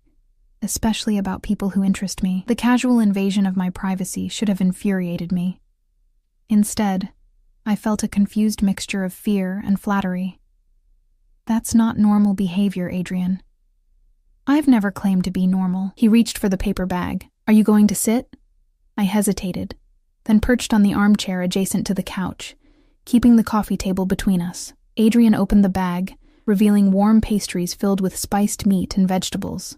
especially about people who interest me. The casual invasion of my privacy should have infuriated me. Instead, I felt a confused mixture of fear and flattery. That's not normal behavior, Adrian. I've never claimed to be normal. He reached for the paper bag. Are you going to sit? I hesitated, then perched on the armchair adjacent to the couch, keeping the coffee table between us. Adrian opened the bag, revealing warm pastries filled with spiced meat and vegetables.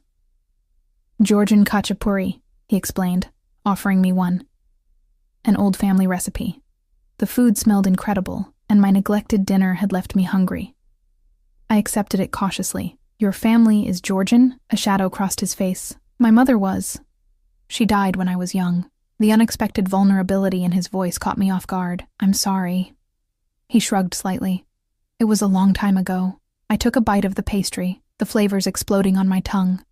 Georgian khachapuri, he explained, offering me one. An old family recipe. The food smelled incredible, and my neglected dinner had left me hungry. I accepted it cautiously. Your family is Georgian? A shadow crossed his face. My mother was. She died when I was young. The unexpected vulnerability in his voice caught me off guard. I'm sorry. He shrugged slightly. It was a long time ago. I took a bite of the pastry, the flavors exploding on my tongue.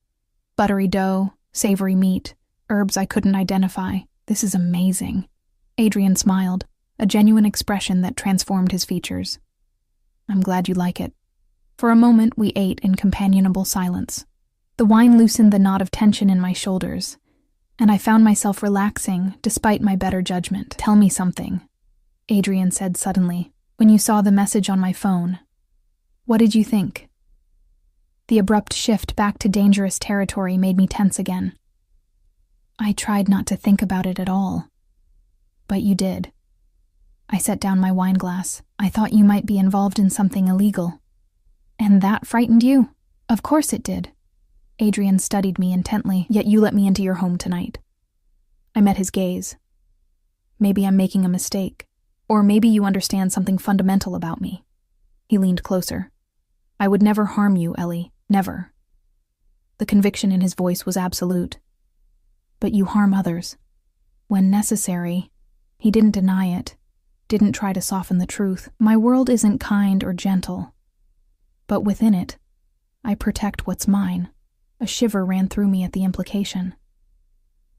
Buttery dough, savory meat, herbs I couldn't identify. This is amazing. Adrian smiled, a genuine expression that transformed his features. I'm glad you like it. For a moment, we ate in companionable silence. The wine loosened the knot of tension in my shoulders, and I found myself relaxing despite my better judgment. Tell me something, Adrian said suddenly, when you saw the message on my phone. What did you think? The abrupt shift back to dangerous territory made me tense again. I tried not to think about it at all. But you did. I set down my wine glass. I thought you might be involved in something illegal. And that frightened you? Of course it did. Adrian studied me intently, yet you let me into your home tonight. I met his gaze. Maybe I'm making a mistake. Or maybe you understand something fundamental about me. He leaned closer. I would never harm you, Ellie. Never. The conviction in his voice was absolute. But you harm others. When necessary. He didn't deny it. Didn't try to soften the truth. My world isn't kind or gentle. But within it, I protect what's mine. A shiver ran through me at the implication.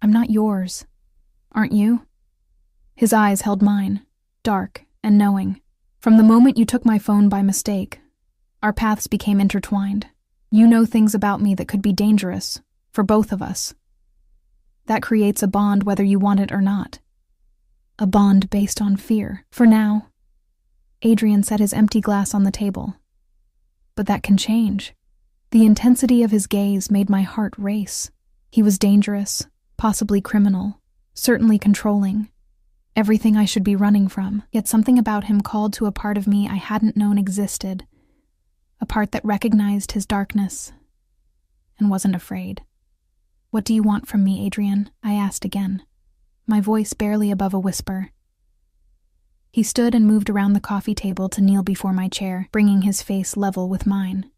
I'm not yours. Aren't you? His eyes held mine, dark and knowing. From the moment you took my phone by mistake, our paths became intertwined. You know things about me that could be dangerous, for both of us. That creates a bond whether you want it or not. A bond based on fear. For now, Adrian set his empty glass on the table. But that can change. The intensity of his gaze made my heart race. He was dangerous, possibly criminal, certainly controlling. Everything I should be running from, yet something about him called to a part of me I hadn't known existed. A part that recognized his darkness and wasn't afraid. What do you want from me, Adrian? I asked again, my voice barely above a whisper. He stood and moved around the coffee table to kneel before my chair, bringing his face level with mine.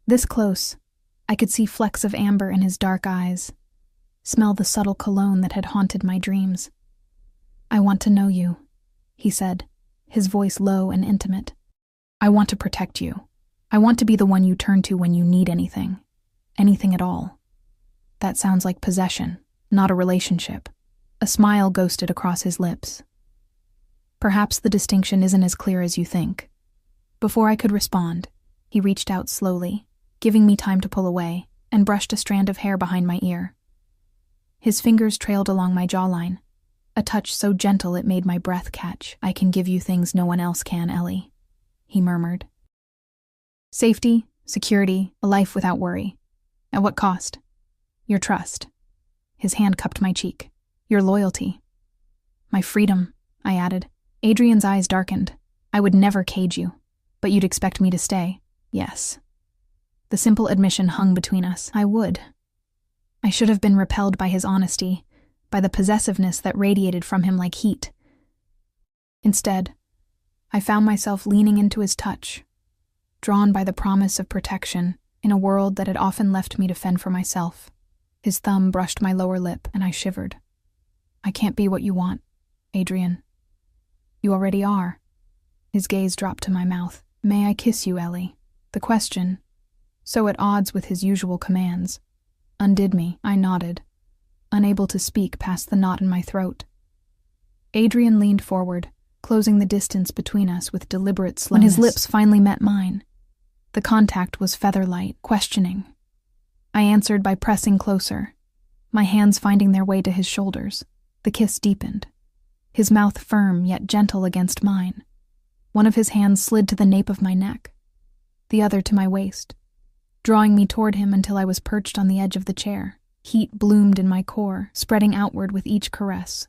This close, I could see flecks of amber in his dark eyes, smell the subtle cologne that had haunted my dreams. I want to know you, he said, his voice low and intimate. I want to protect you. I want to be the one you turn to when you need anything. Anything at all. That sounds like possession, not a relationship. A smile ghosted across his lips. Perhaps the distinction isn't as clear as you think. Before I could respond, he reached out slowly, giving me time to pull away, and brushed a strand of hair behind my ear. His fingers trailed along my jawline, a touch so gentle it made my breath catch. I can give you things no one else can, Ellie, he murmured. Safety, security, a life without worry. At what cost? Your trust. His hand cupped my cheek. Your loyalty. My freedom, I added. Adrian's eyes darkened. I would never cage you, but you'd expect me to stay. Yes. The simple admission hung between us. I would. I should have been repelled by his honesty, by the possessiveness that radiated from him like heat. Instead, I found myself leaning into his touch, drawn by the promise of protection in a world that had often left me to fend for myself. His thumb brushed my lower lip, and I shivered. I can't be what you want, Adrian. You already are. His gaze dropped to my mouth. May I kiss you, Ellie? The question, so at odds with his usual commands, undid me. I nodded, unable to speak past the knot in my throat. Adrian leaned forward, closing the distance between us with deliberate slowness. When his lips finally met mine, the contact was feather-light, questioning. I answered by pressing closer, my hands finding their way to his shoulders. The kiss deepened, his mouth firm yet gentle against mine. One of his hands slid to the nape of my neck, the other to my waist, drawing me toward him until I was perched on the edge of the chair. Heat bloomed in my core, spreading outward with each caress.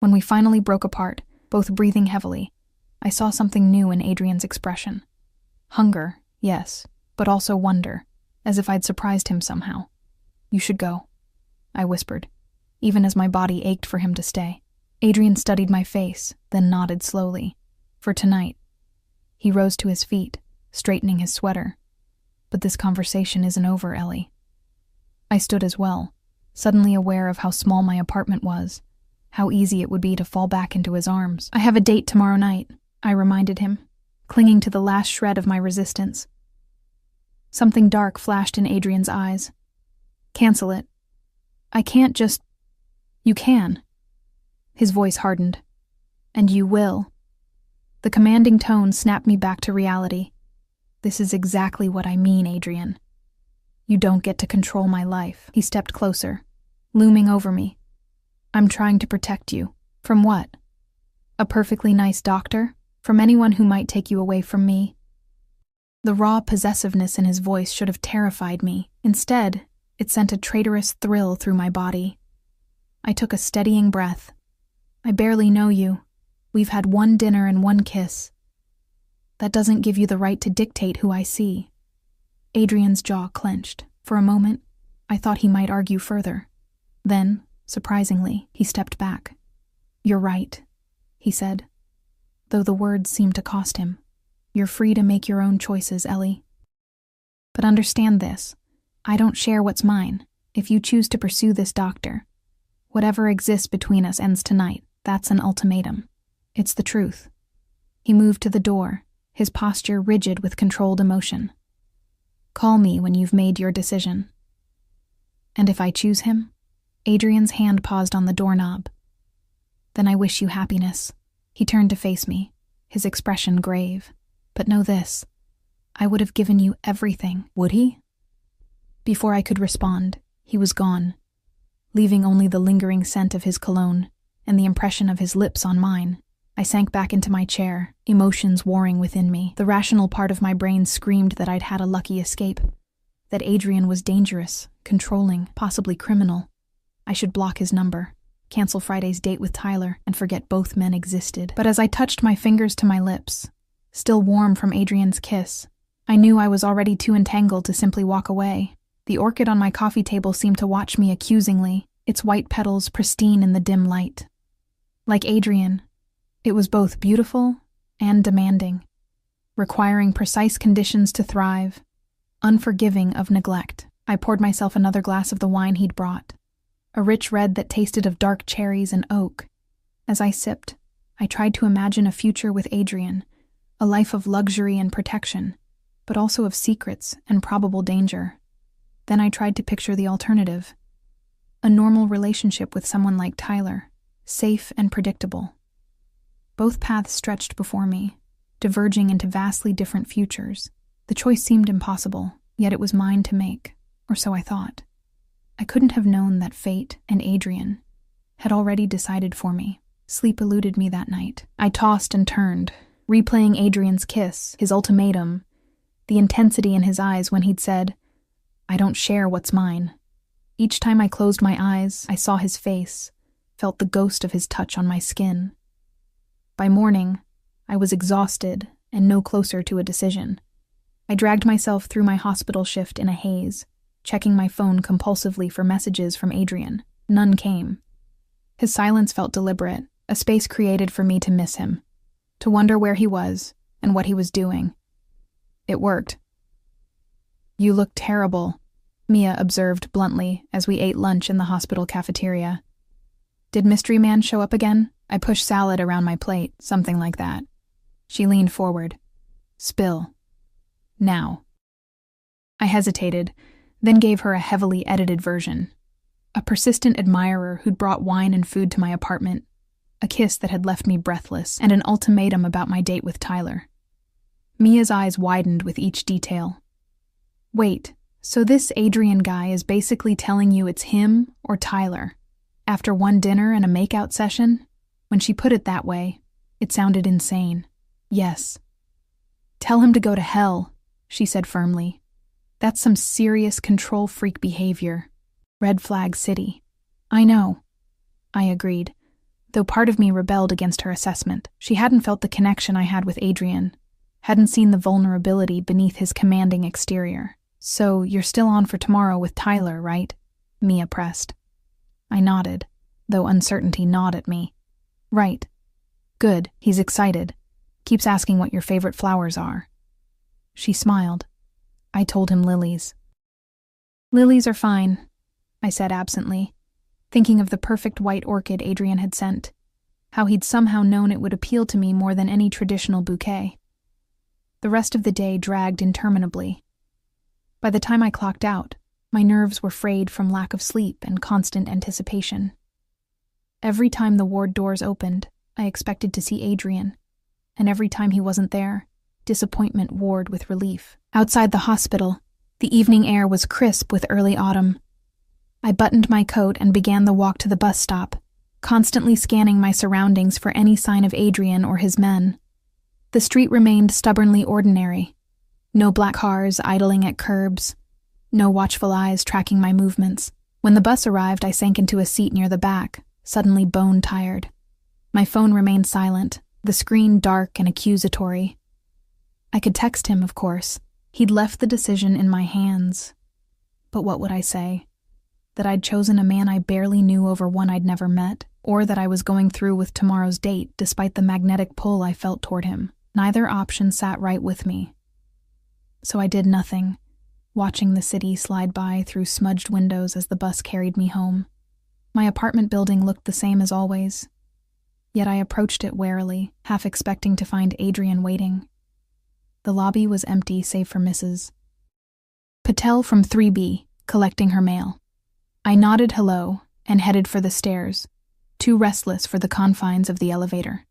When we finally broke apart, both breathing heavily, I saw something new in Adrian's expression. Hunger, yes, but also wonder, as if I'd surprised him somehow. You should go, I whispered, even as my body ached for him to stay. Adrian studied my face, then nodded slowly. For tonight. He rose to his feet, straightening his sweater. But this conversation isn't over, Ellie. I stood as well, suddenly aware of how small my apartment was, how easy it would be to fall back into his arms. I have a date tomorrow night, I reminded him, clinging to the last shred of my resistance. Something dark flashed in Adrian's eyes. Cancel it. I can't just... You can. His voice hardened. And you will. The commanding tone snapped me back to reality. This is exactly what I mean, Adrian. You don't get to control my life. He stepped closer, looming over me. I'm trying to protect you. From what? A perfectly nice doctor? From anyone who might take you away from me? The raw possessiveness in his voice should have terrified me. Instead, it sent a traitorous thrill through my body. I took a steadying breath. I barely know you. We've had one dinner and one kiss. That doesn't give you the right to dictate who I see. Adrian's jaw clenched. For a moment, I thought he might argue further. Then, surprisingly, he stepped back. You're right, he said, though the words seemed to cost him. You're free to make your own choices, Ellie. But understand this. I don't share what's mine. If you choose to pursue this doctor, whatever exists between us ends tonight. That's an ultimatum. It's the truth. He moved to the door, his posture rigid with controlled emotion. Call me when you've made your decision. And if I choose him? Adrian's hand paused on the doorknob. Then I wish you happiness. He turned to face me, his expression grave. But know this, I would have given you everything, would he? Before I could respond, he was gone, leaving only the lingering scent of his cologne and the impression of his lips on mine. I sank back into my chair, emotions warring within me. The rational part of my brain screamed that I'd had a lucky escape, that Adrian was dangerous, controlling, possibly criminal. I should block his number, cancel Friday's date with Tyler, and forget both men existed. But as I touched my fingers to my lips, still warm from Adrian's kiss, I knew I was already too entangled to simply walk away. The orchid on my coffee table seemed to watch me accusingly, its white petals pristine in the dim light. Like Adrian, it was both beautiful and demanding, requiring precise conditions to thrive, unforgiving of neglect. I poured myself another glass of the wine he'd brought, a rich red that tasted of dark cherries and oak. As I sipped, I tried to imagine a future with Adrian, a life of luxury and protection, but also of secrets and probable danger. Then I tried to picture the alternative, a normal relationship with someone like Tyler, safe and predictable. Both paths stretched before me, diverging into vastly different futures. The choice seemed impossible, yet it was mine to make, or so I thought. I couldn't have known that fate and Adrian had already decided for me. Sleep eluded me that night. I tossed and turned, replaying Adrian's kiss, his ultimatum, the intensity in his eyes when he'd said, I don't share what's mine. Each time I closed my eyes, I saw his face, felt the ghost of his touch on my skin. By morning, I was exhausted and no closer to a decision. I dragged myself through my hospital shift in a haze, checking my phone compulsively for messages from Adrian. None came. His silence felt deliberate, a space created for me to miss him, to wonder where he was and what he was doing. It worked. You look terrible, Mia observed bluntly as we ate lunch in the hospital cafeteria. Did Mystery Man show up again? I pushed salad around my plate, something like that. She leaned forward. Spill. Now. I hesitated, then gave her a heavily edited version. A persistent admirer who'd brought wine and food to my apartment, a kiss that had left me breathless, and an ultimatum about my date with Tyler. Mia's eyes widened with each detail. Wait, so this Adrian guy is basically telling you it's him or Tyler, after one dinner and a makeout session? When she put it that way, it sounded insane. Yes. Tell him to go to hell, she said firmly. That's some serious control freak behavior. Red flag city. I know, I agreed, though part of me rebelled against her assessment. She hadn't felt the connection I had with Adrian, hadn't seen the vulnerability beneath his commanding exterior. So you're still on for tomorrow with Tyler, right? Mia pressed. I nodded, though uncertainty gnawed at me. Right. Good, he's excited. Keeps asking what your favorite flowers are. She smiled. I told him lilies. Lilies are fine, I said absently, thinking of the perfect white orchid Adrian had sent, how he'd somehow known it would appeal to me more than any traditional bouquet. The rest of the day dragged interminably. By the time I clocked out, my nerves were frayed from lack of sleep and constant anticipation. Every time the ward doors opened, I expected to see Adrian, and every time he wasn't there, disappointment warred with relief. Outside the hospital, the evening air was crisp with early autumn. I buttoned my coat and began the walk to the bus stop, constantly scanning my surroundings for any sign of Adrian or his men. The street remained stubbornly ordinary. No black cars idling at curbs, no watchful eyes tracking my movements. When the bus arrived, I sank into a seat near the back, suddenly bone-tired. My phone remained silent, the screen dark and accusatory. I could text him, of course. He'd left the decision in my hands. But what would I say? That I'd chosen a man I barely knew over one I'd never met, or that I was going through with tomorrow's date despite the magnetic pull I felt toward him. Neither option sat right with me. So I did nothing, watching the city slide by through smudged windows as the bus carried me home. My apartment building looked the same as always, yet I approached it warily, half expecting to find Adrian waiting. The lobby was empty save for Mrs. Patel from 3B, collecting her mail. I nodded hello and headed for the stairs, too restless for the confines of the elevator.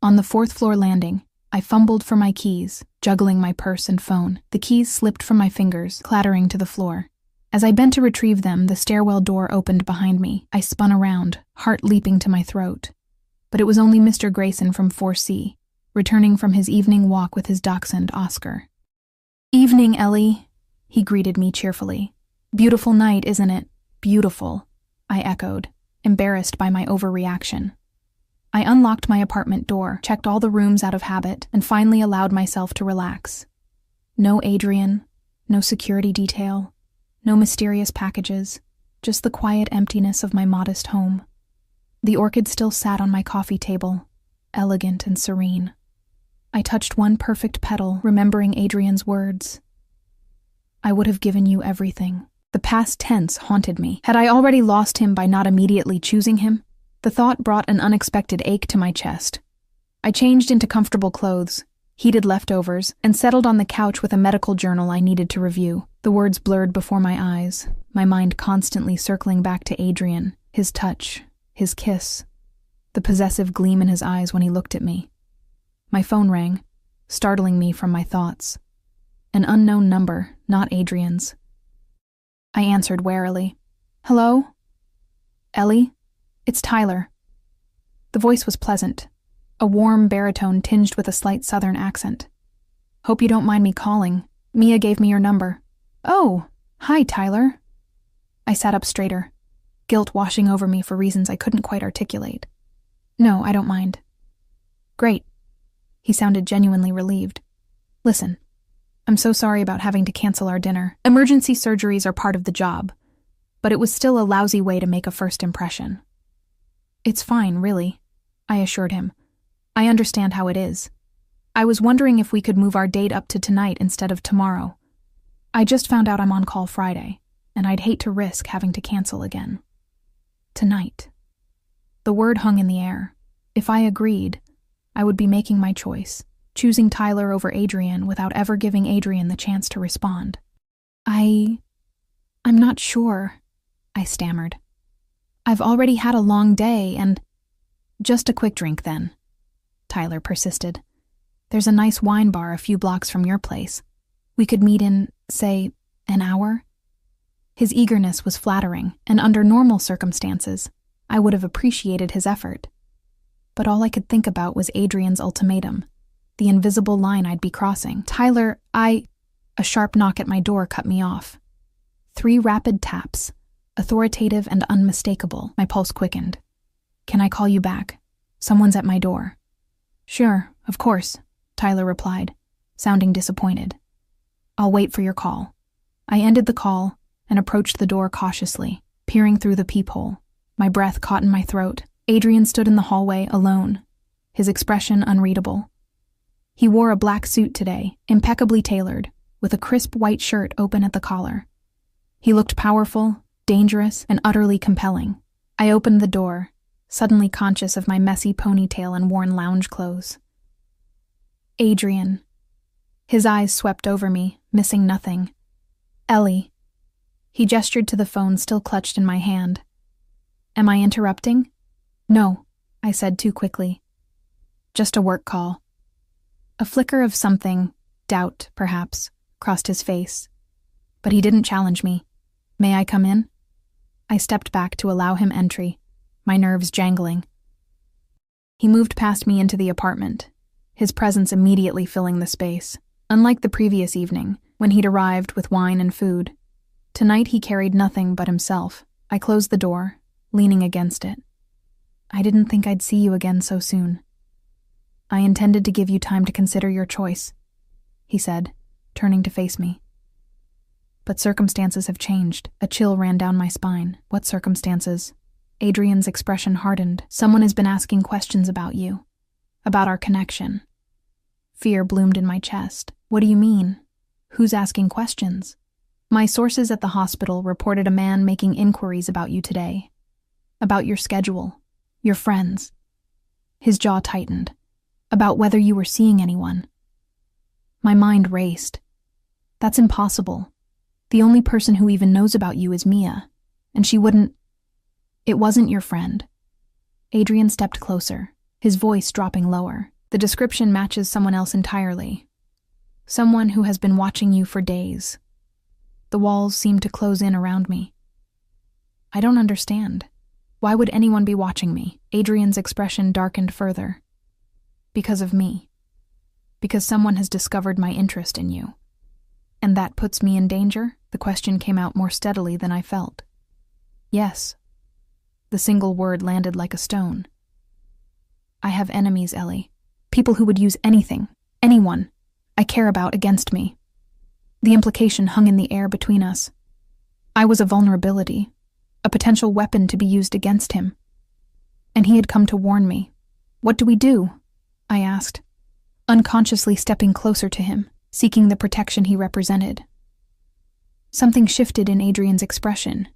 On the 4th-floor landing, I fumbled for my keys, juggling my purse and phone. The keys slipped from my fingers, clattering to the floor. As I bent to retrieve them, the stairwell door opened behind me. I spun around, heart leaping to my throat. But it was only Mr. Grayson from 4C, returning from his evening walk with his dachshund, Oscar. "Evening, Ellie," he greeted me cheerfully. "Beautiful night, isn't it?" "Beautiful," I echoed, embarrassed by my overreaction. I unlocked my apartment door, checked all the rooms out of habit, and finally allowed myself to relax. No Adrian, no security detail, no mysterious packages, just the quiet emptiness of my modest home. The orchid still sat on my coffee table, elegant and serene. I touched one perfect petal, remembering Adrian's words. "I would have given you everything." The past tense haunted me. Had I already lost him by not immediately choosing him? The thought brought an unexpected ache to my chest. I changed into comfortable clothes, heated leftovers, and settled on the couch with a medical journal I needed to review. The words blurred before my eyes, my mind constantly circling back to Adrian, his touch, his kiss, the possessive gleam in his eyes when he looked at me. My phone rang, startling me from my thoughts. An unknown number, not Adrian's. I answered warily. "Hello? Ellie? It's Tyler." The voice was pleasant, a warm baritone tinged with a slight southern accent. "Hope you don't mind me calling. Mia gave me your number." "Oh, hi, Tyler." I sat up straighter, guilt washing over me for reasons I couldn't quite articulate. "No, I don't mind." "Great." He sounded genuinely relieved. "Listen, I'm so sorry about having to cancel our dinner. Emergency surgeries are part of the job, but it was still a lousy way to make a first impression." "It's fine, really," I assured him. "I understand how it is. I was wondering if we could move our date up to tonight instead of tomorrow. I just found out I'm on call Friday, and I'd hate to risk having to cancel again." Tonight. The word hung in the air. If I agreed, I would be making my choice, choosing Tyler over Adrian without ever giving Adrian the chance to respond. I'm not sure," I stammered. "I've already had a long day and—" "Just a quick drink, then," Tyler persisted. "There's a nice wine bar a few blocks from your place. We could meet in, say, an hour?" His eagerness was flattering, and under normal circumstances, I would have appreciated his effort. But all I could think about was Adrian's ultimatum, the invisible line I'd be crossing. "Tyler, A sharp knock at my door cut me off. 3 rapid taps, authoritative and unmistakable. My pulse quickened. "Can I call you back? Someone's at my door." "Sure, of course," Tyler replied, sounding disappointed. "I'll wait for your call." I ended the call and approached the door cautiously, peering through the peephole. My breath caught in my throat. Adrian stood in the hallway alone, his expression unreadable. He wore a black suit today, impeccably tailored, with a crisp white shirt open at the collar. He looked powerful, dangerous, and utterly compelling. I opened the door, suddenly conscious of my messy ponytail and worn lounge clothes. Adrian. His eyes swept over me, missing nothing. Ellie. He gestured to the phone still clutched in my hand. Am I interrupting? No, I said too quickly. Just a work call. A flicker of something, doubt, perhaps, crossed his face. But he didn't challenge me. May I come in? I stepped back to allow him entry, my nerves jangling. He moved past me into the apartment, his presence immediately filling the space. Unlike the previous evening, when he'd arrived with wine and food, tonight he carried nothing but himself. I closed the door, leaning against it. I didn't think I'd see you again so soon. I intended to give you time to consider your choice, he said, turning to face me. But circumstances have changed. A chill ran down my spine. What circumstances? Adrian's expression hardened. Someone has been asking questions about you, about our connection. Fear bloomed in my chest. What do you mean? Who's asking questions? My sources at the hospital reported a man making inquiries about you today. About your schedule, your friends. His jaw tightened. About whether you were seeing anyone. My mind raced. That's impossible. The only person who even knows about you is Mia, and she wouldn't... It wasn't your friend. Adrian stepped closer, his voice dropping lower. The description matches someone else entirely. Someone who has been watching you for days. The walls seemed to close in around me. I don't understand. Why would anyone be watching me? Adrian's expression darkened further. Because of me. Because someone has discovered my interest in you. And that puts me in danger? The question came out more steadily than I felt. Yes. The single word landed like a stone. I have enemies, Ellie. People who would use anything, anyone, I care about against me. The implication hung in the air between us. I was a vulnerability, a potential weapon to be used against him. And he had come to warn me. What do we do? I asked, unconsciously stepping closer to him, seeking the protection he represented. Something shifted in Adrian's expression.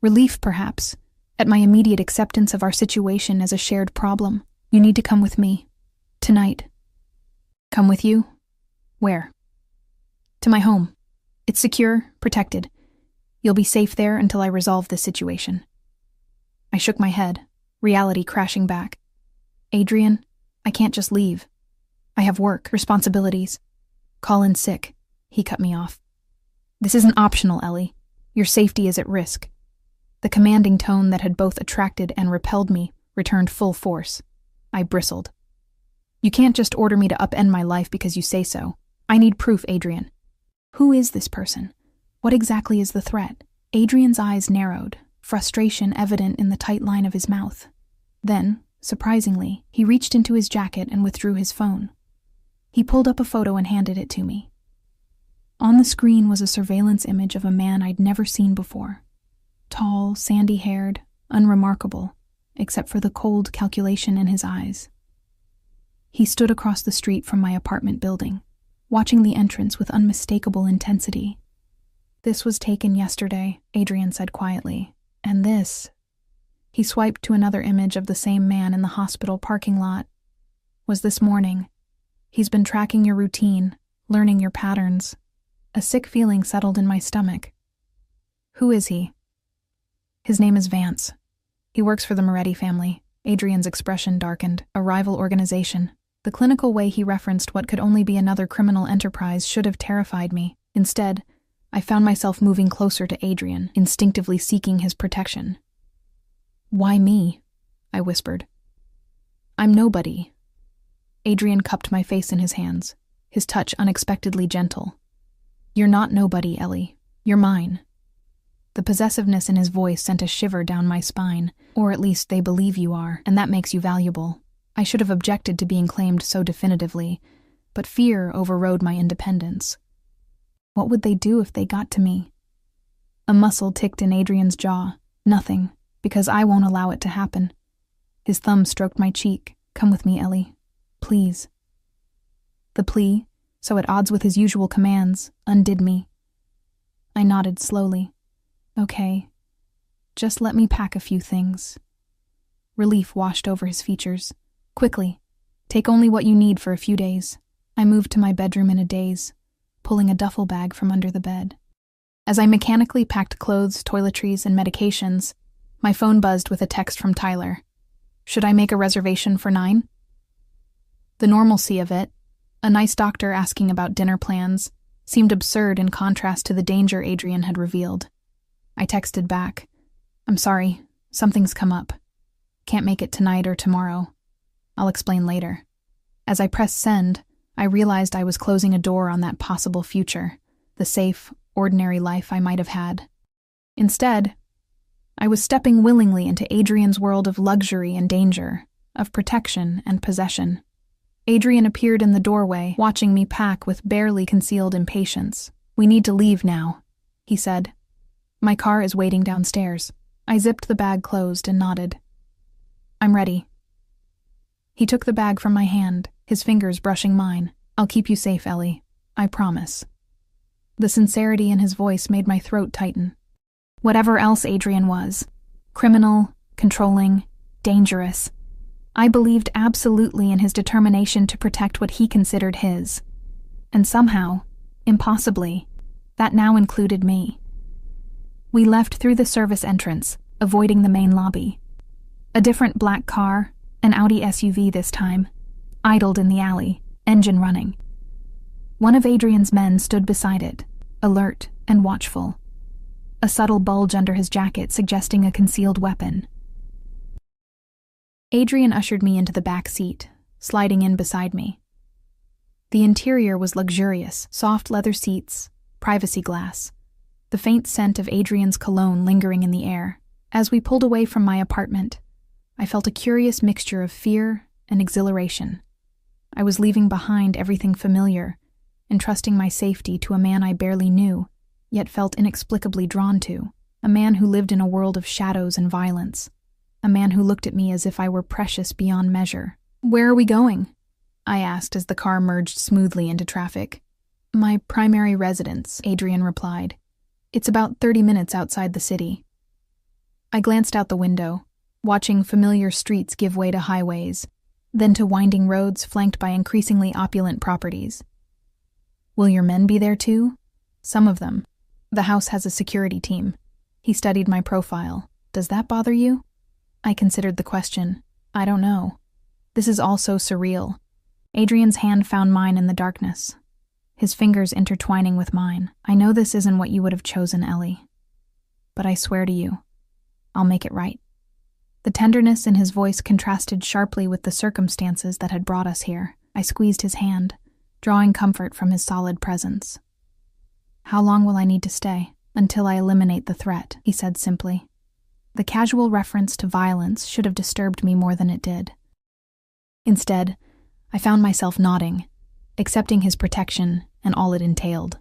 Relief, perhaps, at my immediate acceptance of our situation as a shared problem. You need to come with me. Tonight. Come with you? Where? To my home. It's secure, protected. You'll be safe there until I resolve this situation. I shook my head, reality crashing back. Adrian, I can't just leave. I have work, responsibilities. Call in sick. He cut me off. This isn't optional, Ellie. Your safety is at risk. The commanding tone that had both attracted and repelled me returned full force. I bristled. You can't just order me to upend my life because you say so. I need proof, Adrian. Who is this person? What exactly is the threat? Adrian's eyes narrowed, frustration evident in the tight line of his mouth. Then, surprisingly, he reached into his jacket and withdrew his phone. He pulled up a photo and handed it to me. On the screen was a surveillance image of a man I'd never seen before. Tall, sandy-haired, unremarkable, except for the cold calculation in his eyes. He stood across the street from my apartment building, watching the entrance with unmistakable intensity. This was taken yesterday, Adrian said quietly, and this... He swiped to another image of the same man in the hospital parking lot. Was this morning. He's been tracking your routine, learning your patterns. A sick feeling settled in my stomach. Who is he? His name is Vance. He works for the Moretti family. Adrian's expression darkened. A rival organization. The clinical way he referenced what could only be another criminal enterprise should have terrified me. Instead, I found myself moving closer to Adrian, instinctively seeking his protection. Why me? I whispered. I'm nobody. Adrian cupped my face in his hands, his touch unexpectedly gentle. You're not nobody, Ellie. You're mine. The possessiveness in his voice sent a shiver down my spine, or at least they believe you are, and that makes you valuable. I should have objected to being claimed so definitively, but fear overrode my independence. What would they do if they got to me? A muscle ticked in Adrian's jaw. Nothing, because I won't allow it to happen. His thumb stroked my cheek. Come with me, Ellie. Please. The plea, so at odds with his usual commands, undid me. I nodded slowly. Okay, just let me pack a few things. Relief washed over his features. Quickly, take only what you need for a few days. I moved to my bedroom in a daze, pulling a duffel bag from under the bed. As I mechanically packed clothes, toiletries, and medications, my phone buzzed with a text from Tyler. Should I make a reservation for 9? The normalcy of it, a nice doctor asking about dinner plans, seemed absurd in contrast to the danger Adrian had revealed. I texted back, I'm sorry, something's come up. Can't make it tonight or tomorrow. I'll explain later. As I pressed send, I realized I was closing a door on that possible future, the safe, ordinary life I might have had. Instead, I was stepping willingly into Adrian's world of luxury and danger, of protection and possession. Adrian appeared in the doorway, watching me pack with barely concealed impatience. We need to leave now, he said. My car is waiting downstairs. I zipped the bag closed and nodded. I'm ready. He took the bag from my hand, his fingers brushing mine. I'll keep you safe, Ellie. I promise. The sincerity in his voice made my throat tighten. Whatever else Adrian was, criminal, controlling, dangerous, I believed absolutely in his determination to protect what he considered his. And somehow, impossibly, that now included me. We left through the service entrance, avoiding the main lobby. A different black car, an Audi SUV this time, idled in the alley, engine running. One of Adrian's men stood beside it, alert and watchful, a subtle bulge under his jacket suggesting a concealed weapon. Adrian ushered me into the back seat, sliding in beside me. The interior was luxurious, soft leather seats, privacy glass, the faint scent of Adrian's cologne lingering in the air. As we pulled away from my apartment, I felt a curious mixture of fear and exhilaration. I was leaving behind everything familiar, entrusting my safety to a man I barely knew, yet felt inexplicably drawn to, a man who lived in a world of shadows and violence, a man who looked at me as if I were precious beyond measure. Where are we going? I asked as the car merged smoothly into traffic. My primary residence, Adrian replied. It's about 30 minutes outside the city. I glanced out the window, watching familiar streets give way to highways, then to winding roads flanked by increasingly opulent properties. Will your men be there too? Some of them. The house has a security team. He studied my profile. Does that bother you? I considered the question. I don't know. This is all so surreal. Adrian's hand found mine in the darkness, his fingers intertwining with mine. I know this isn't what you would have chosen, Ellie. But I swear to you, I'll make it right. The tenderness in his voice contrasted sharply with the circumstances that had brought us here. I squeezed his hand, drawing comfort from his solid presence. How long will I need to stay? Until I eliminate the threat, he said simply. The casual reference to violence should have disturbed me more than it did. Instead, I found myself nodding, accepting his protection and all it entailed.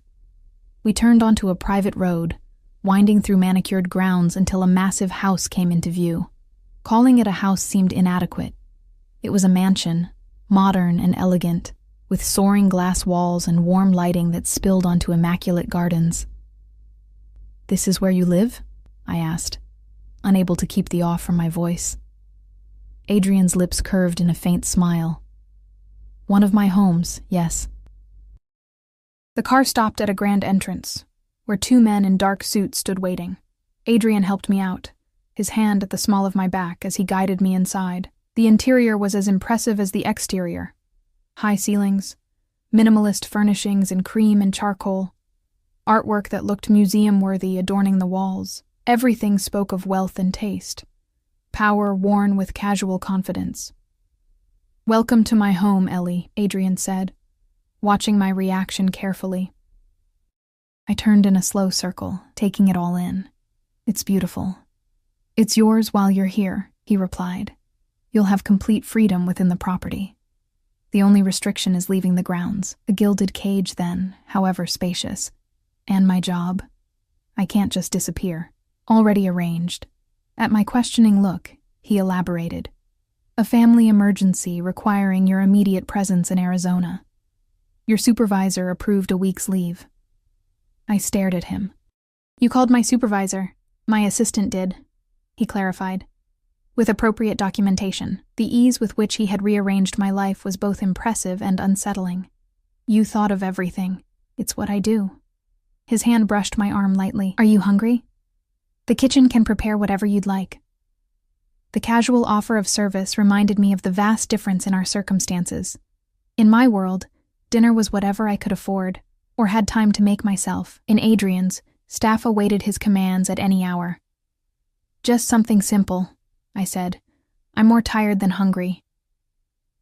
We turned onto a private road, winding through manicured grounds until a massive house came into view. Calling it a house seemed inadequate. It was a mansion, modern and elegant, with soaring glass walls and warm lighting that spilled onto immaculate gardens. This is where you live? I asked, unable to keep the awe from my voice. Adrian's lips curved in a faint smile. One of my homes, yes. The car stopped at a grand entrance, where 2 men in dark suits stood waiting. Adrian helped me out, his hand at the small of my back as he guided me inside. The interior was as impressive as the exterior. High ceilings, minimalist furnishings in cream and charcoal, artwork that looked museum-worthy adorning the walls. Everything spoke of wealth and taste, power worn with casual confidence. Welcome to my home, Ellie, Adrian said, watching my reaction carefully. I turned in a slow circle, taking it all in. It's beautiful. It's yours while you're here, he replied. You'll have complete freedom within the property. The only restriction is leaving the grounds, a gilded cage then, however spacious. And my job. I can't just disappear. Already arranged. At my questioning look, he elaborated. A family emergency requiring your immediate presence in Arizona. Your supervisor approved a week's leave. I stared at him. You called my supervisor. My assistant did, he clarified. With appropriate documentation, the ease with which he had rearranged my life was both impressive and unsettling. You thought of everything. It's what I do. His hand brushed my arm lightly. Are you hungry? The kitchen can prepare whatever you'd like. The casual offer of service reminded me of the vast difference in our circumstances. In my world, dinner was whatever I could afford, or had time to make myself. In Adrian's, staff awaited his commands at any hour. Just something simple, I said. I'm more tired than hungry.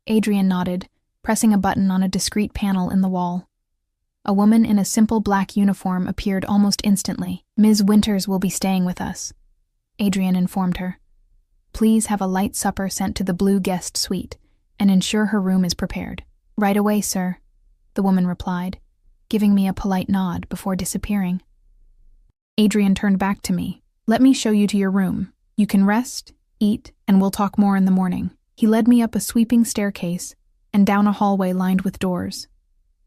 Adrian nodded, pressing a button on a discreet panel in the wall. A woman in a simple black uniform appeared almost instantly. Ms. Winters will be staying with us, Adrian informed her. Please have a light supper sent to the blue guest suite, and ensure her room is prepared. Right away, sir, the woman replied, giving me a polite nod before disappearing. Adrian turned back to me. Let me show you to your room. You can rest, eat, and we'll talk more in the morning. He led me up a sweeping staircase and down a hallway lined with doors.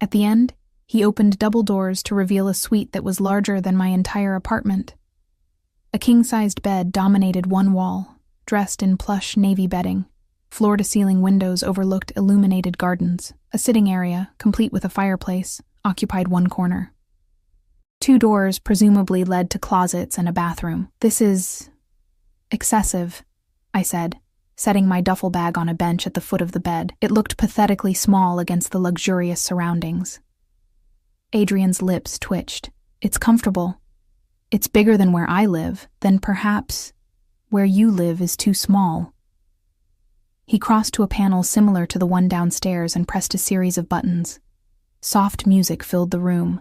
At the end, he opened double doors to reveal a suite that was larger than my entire apartment. A king-sized bed dominated one wall, dressed in plush navy bedding. Floor-to-ceiling windows overlooked illuminated gardens. A sitting area, complete with a fireplace, occupied one corner. 2 doors presumably led to closets and a bathroom. This is excessive, I said, setting my duffel bag on a bench at the foot of the bed. It looked pathetically small against the luxurious surroundings. Adrian's lips twitched. It's comfortable. It's bigger than where I live, then perhaps where you live is too small. He crossed to a panel similar to the one downstairs and pressed a series of buttons. Soft music filled the room,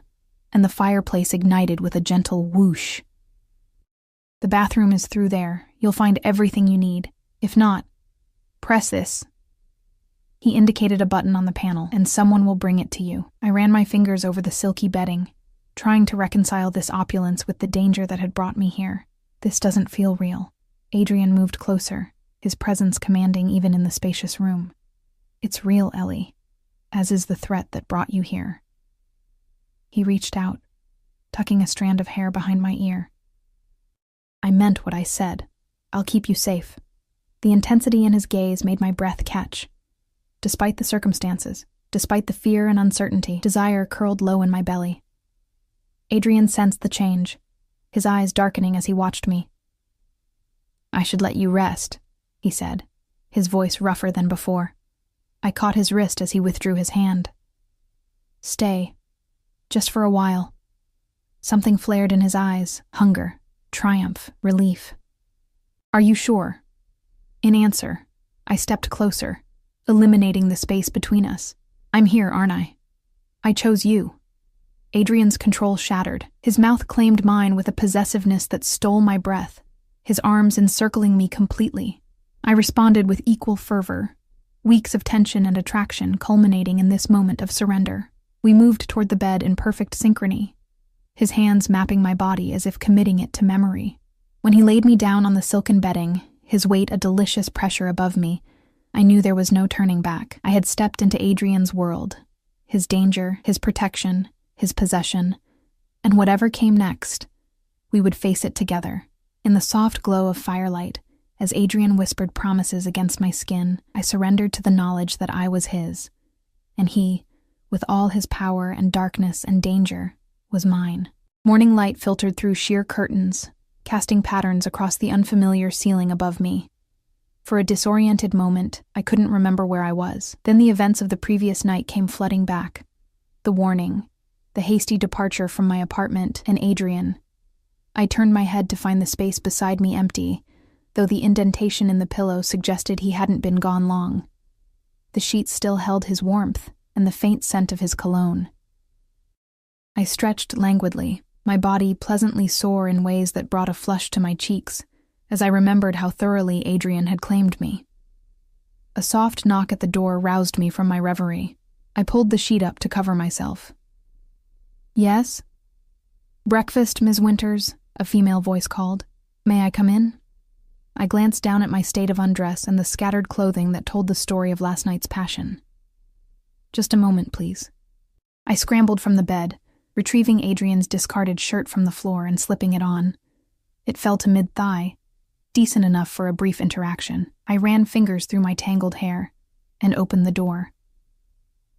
and the fireplace ignited with a gentle whoosh. The bathroom is through there. You'll find everything you need. If not, press this. He indicated a button on the panel, and someone will bring it to you. I ran my fingers over the silky bedding, trying to reconcile this opulence with the danger that had brought me here. This doesn't feel real. Adrian moved closer, his presence commanding even in the spacious room. It's real, Ellie, as is the threat that brought you here. He reached out, tucking a strand of hair behind my ear. I meant what I said. I'll keep you safe. The intensity in his gaze made my breath catch. Despite the circumstances, despite the fear and uncertainty, desire curled low in my belly. Adrian sensed the change, his eyes darkening as he watched me. I should let you rest, he said, his voice rougher than before. I caught his wrist as he withdrew his hand. Stay. Just for a while. Something flared in his eyes, hunger, triumph, relief. Are you sure? In answer, I stepped closer, eliminating the space between us. I'm here, aren't I? I chose you. Adrian's control shattered. His mouth claimed mine with a possessiveness that stole my breath, his arms encircling me completely. I responded with equal fervor, weeks of tension and attraction culminating in this moment of surrender. We moved toward the bed in perfect synchrony, his hands mapping my body as if committing it to memory. When he laid me down on the silken bedding, his weight a delicious pressure above me, I knew there was no turning back. I had stepped into Adrian's world, his danger, his protection, his possession, and whatever came next, we would face it together. In the soft glow of firelight, as Adrian whispered promises against my skin, I surrendered to the knowledge that I was his, and he, with all his power and darkness and danger, was mine. Morning light filtered through sheer curtains, casting patterns across the unfamiliar ceiling above me. For a disoriented moment, I couldn't remember where I was. Then the events of the previous night came flooding back. The warning, the hasty departure from my apartment, and Adrian. I turned my head to find the space beside me empty, though the indentation in the pillow suggested he hadn't been gone long. The sheets still held his warmth and the faint scent of his cologne. I stretched languidly, my body pleasantly sore in ways that brought a flush to my cheeks, as I remembered how thoroughly Adrian had claimed me. A soft knock at the door roused me from my reverie. I pulled the sheet up to cover myself. Yes? Breakfast, Ms. Winters, a female voice called. May I come in? I glanced down at my state of undress and the scattered clothing that told the story of last night's passion. Just a moment, please. I scrambled from the bed, retrieving Adrian's discarded shirt from the floor and slipping it on. It fell to mid-thigh, decent enough for a brief interaction. I ran fingers through my tangled hair and opened the door.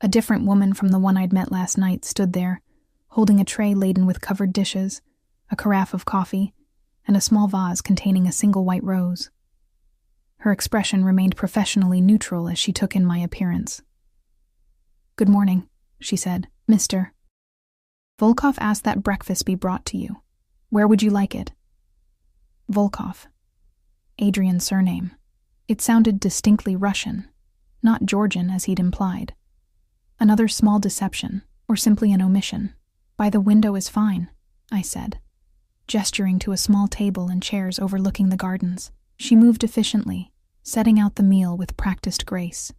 A different woman from the one I'd met last night stood there, holding a tray laden with covered dishes, a carafe of coffee, and a small vase containing a single white rose. Her expression remained professionally neutral as she took in my appearance. "Good morning," she said. "Mr. Volkov asked that breakfast be brought to you. Where would you like it?" Volkov. Adrian's surname. It sounded distinctly Russian, not Georgian as he'd implied. Another small deception, or simply an omission. "By the window is fine," I said, gesturing to a small table and chairs overlooking the gardens. She moved efficiently, setting out the meal with practiced grace.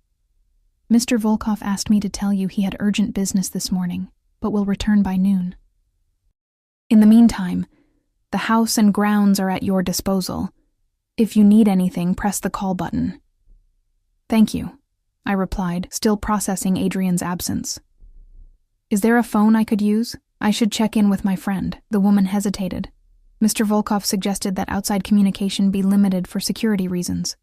"Mr. Volkov asked me to tell you he had urgent business this morning, but will return by noon. In the meantime, the house and grounds are at your disposal. If you need anything, press the call button." "Thank you," I replied, still processing Adrian's absence. "Is there a phone I could use? I should check in with my friend." The woman hesitated. Mr. Volkov suggested that outside communication be limited for security reasons.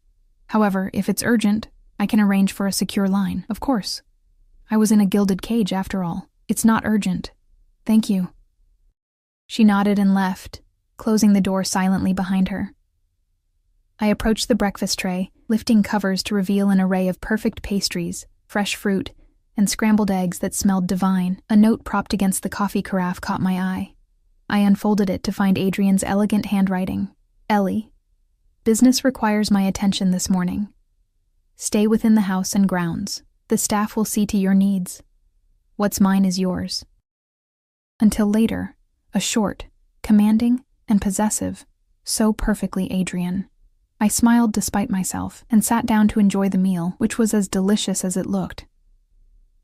However, if it's urgent, I can arrange for a secure line. Of course. I was in a gilded cage after all. "It's not urgent. Thank you." She nodded and left, closing the door silently behind her. I approached the breakfast tray, lifting covers to reveal an array of perfect pastries, fresh fruit, and scrambled eggs that smelled divine. A note propped against the coffee carafe caught my eye. I unfolded it to find Adrian's elegant handwriting. "Ellie, business requires my attention this morning. Stay within the house and grounds. The staff will see to your needs. What's mine is yours." Until later, a short, commanding, and possessive, so perfectly Adrian. I smiled despite myself and sat down to enjoy the meal, which was as delicious as it looked.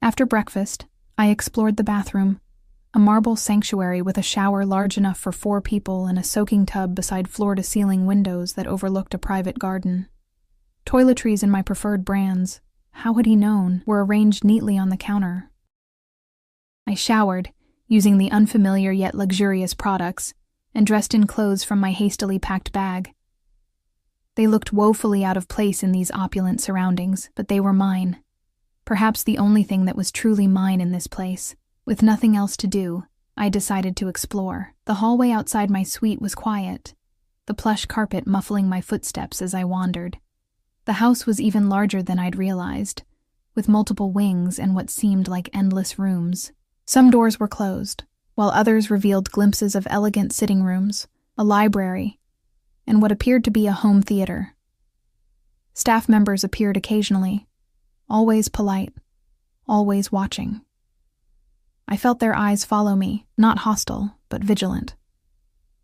After breakfast, I explored the bathroom, a marble sanctuary with a shower large enough for 4 people and a soaking tub beside floor-to-ceiling windows that overlooked a private garden. Toiletries in my preferred brands, how had he known, were arranged neatly on the counter. I showered, using the unfamiliar yet luxurious products, and dressed in clothes from my hastily packed bag. They looked woefully out of place in these opulent surroundings, but they were mine. Perhaps the only thing that was truly mine in this place. With nothing else to do, I decided to explore. The hallway outside my suite was quiet, the plush carpet muffling my footsteps as I wandered. The house was even larger than I'd realized, with multiple wings and what seemed like endless rooms. Some doors were closed, while others revealed glimpses of elegant sitting rooms, a library, and what appeared to be a home theater. Staff members appeared occasionally, always polite, always watching. I felt their eyes follow me, not hostile, but vigilant.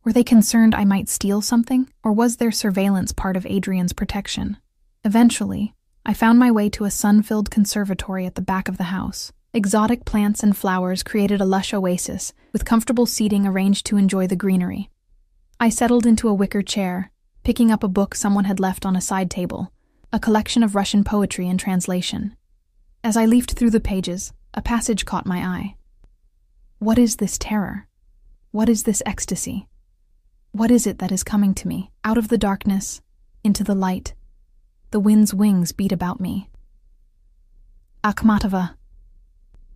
Were they concerned I might steal something, or was their surveillance part of Adrian's protection? Eventually, I found my way to a sun-filled conservatory at the back of the house. Exotic plants and flowers created a lush oasis, with comfortable seating arranged to enjoy the greenery. I settled into a wicker chair, picking up a book someone had left on a side table, a collection of Russian poetry in translation. As I leafed through the pages, a passage caught my eye. What is this terror? What is this ecstasy? What is it that is coming to me? Out of the darkness, into the light. The wind's wings beat about me. "Akhmatova,"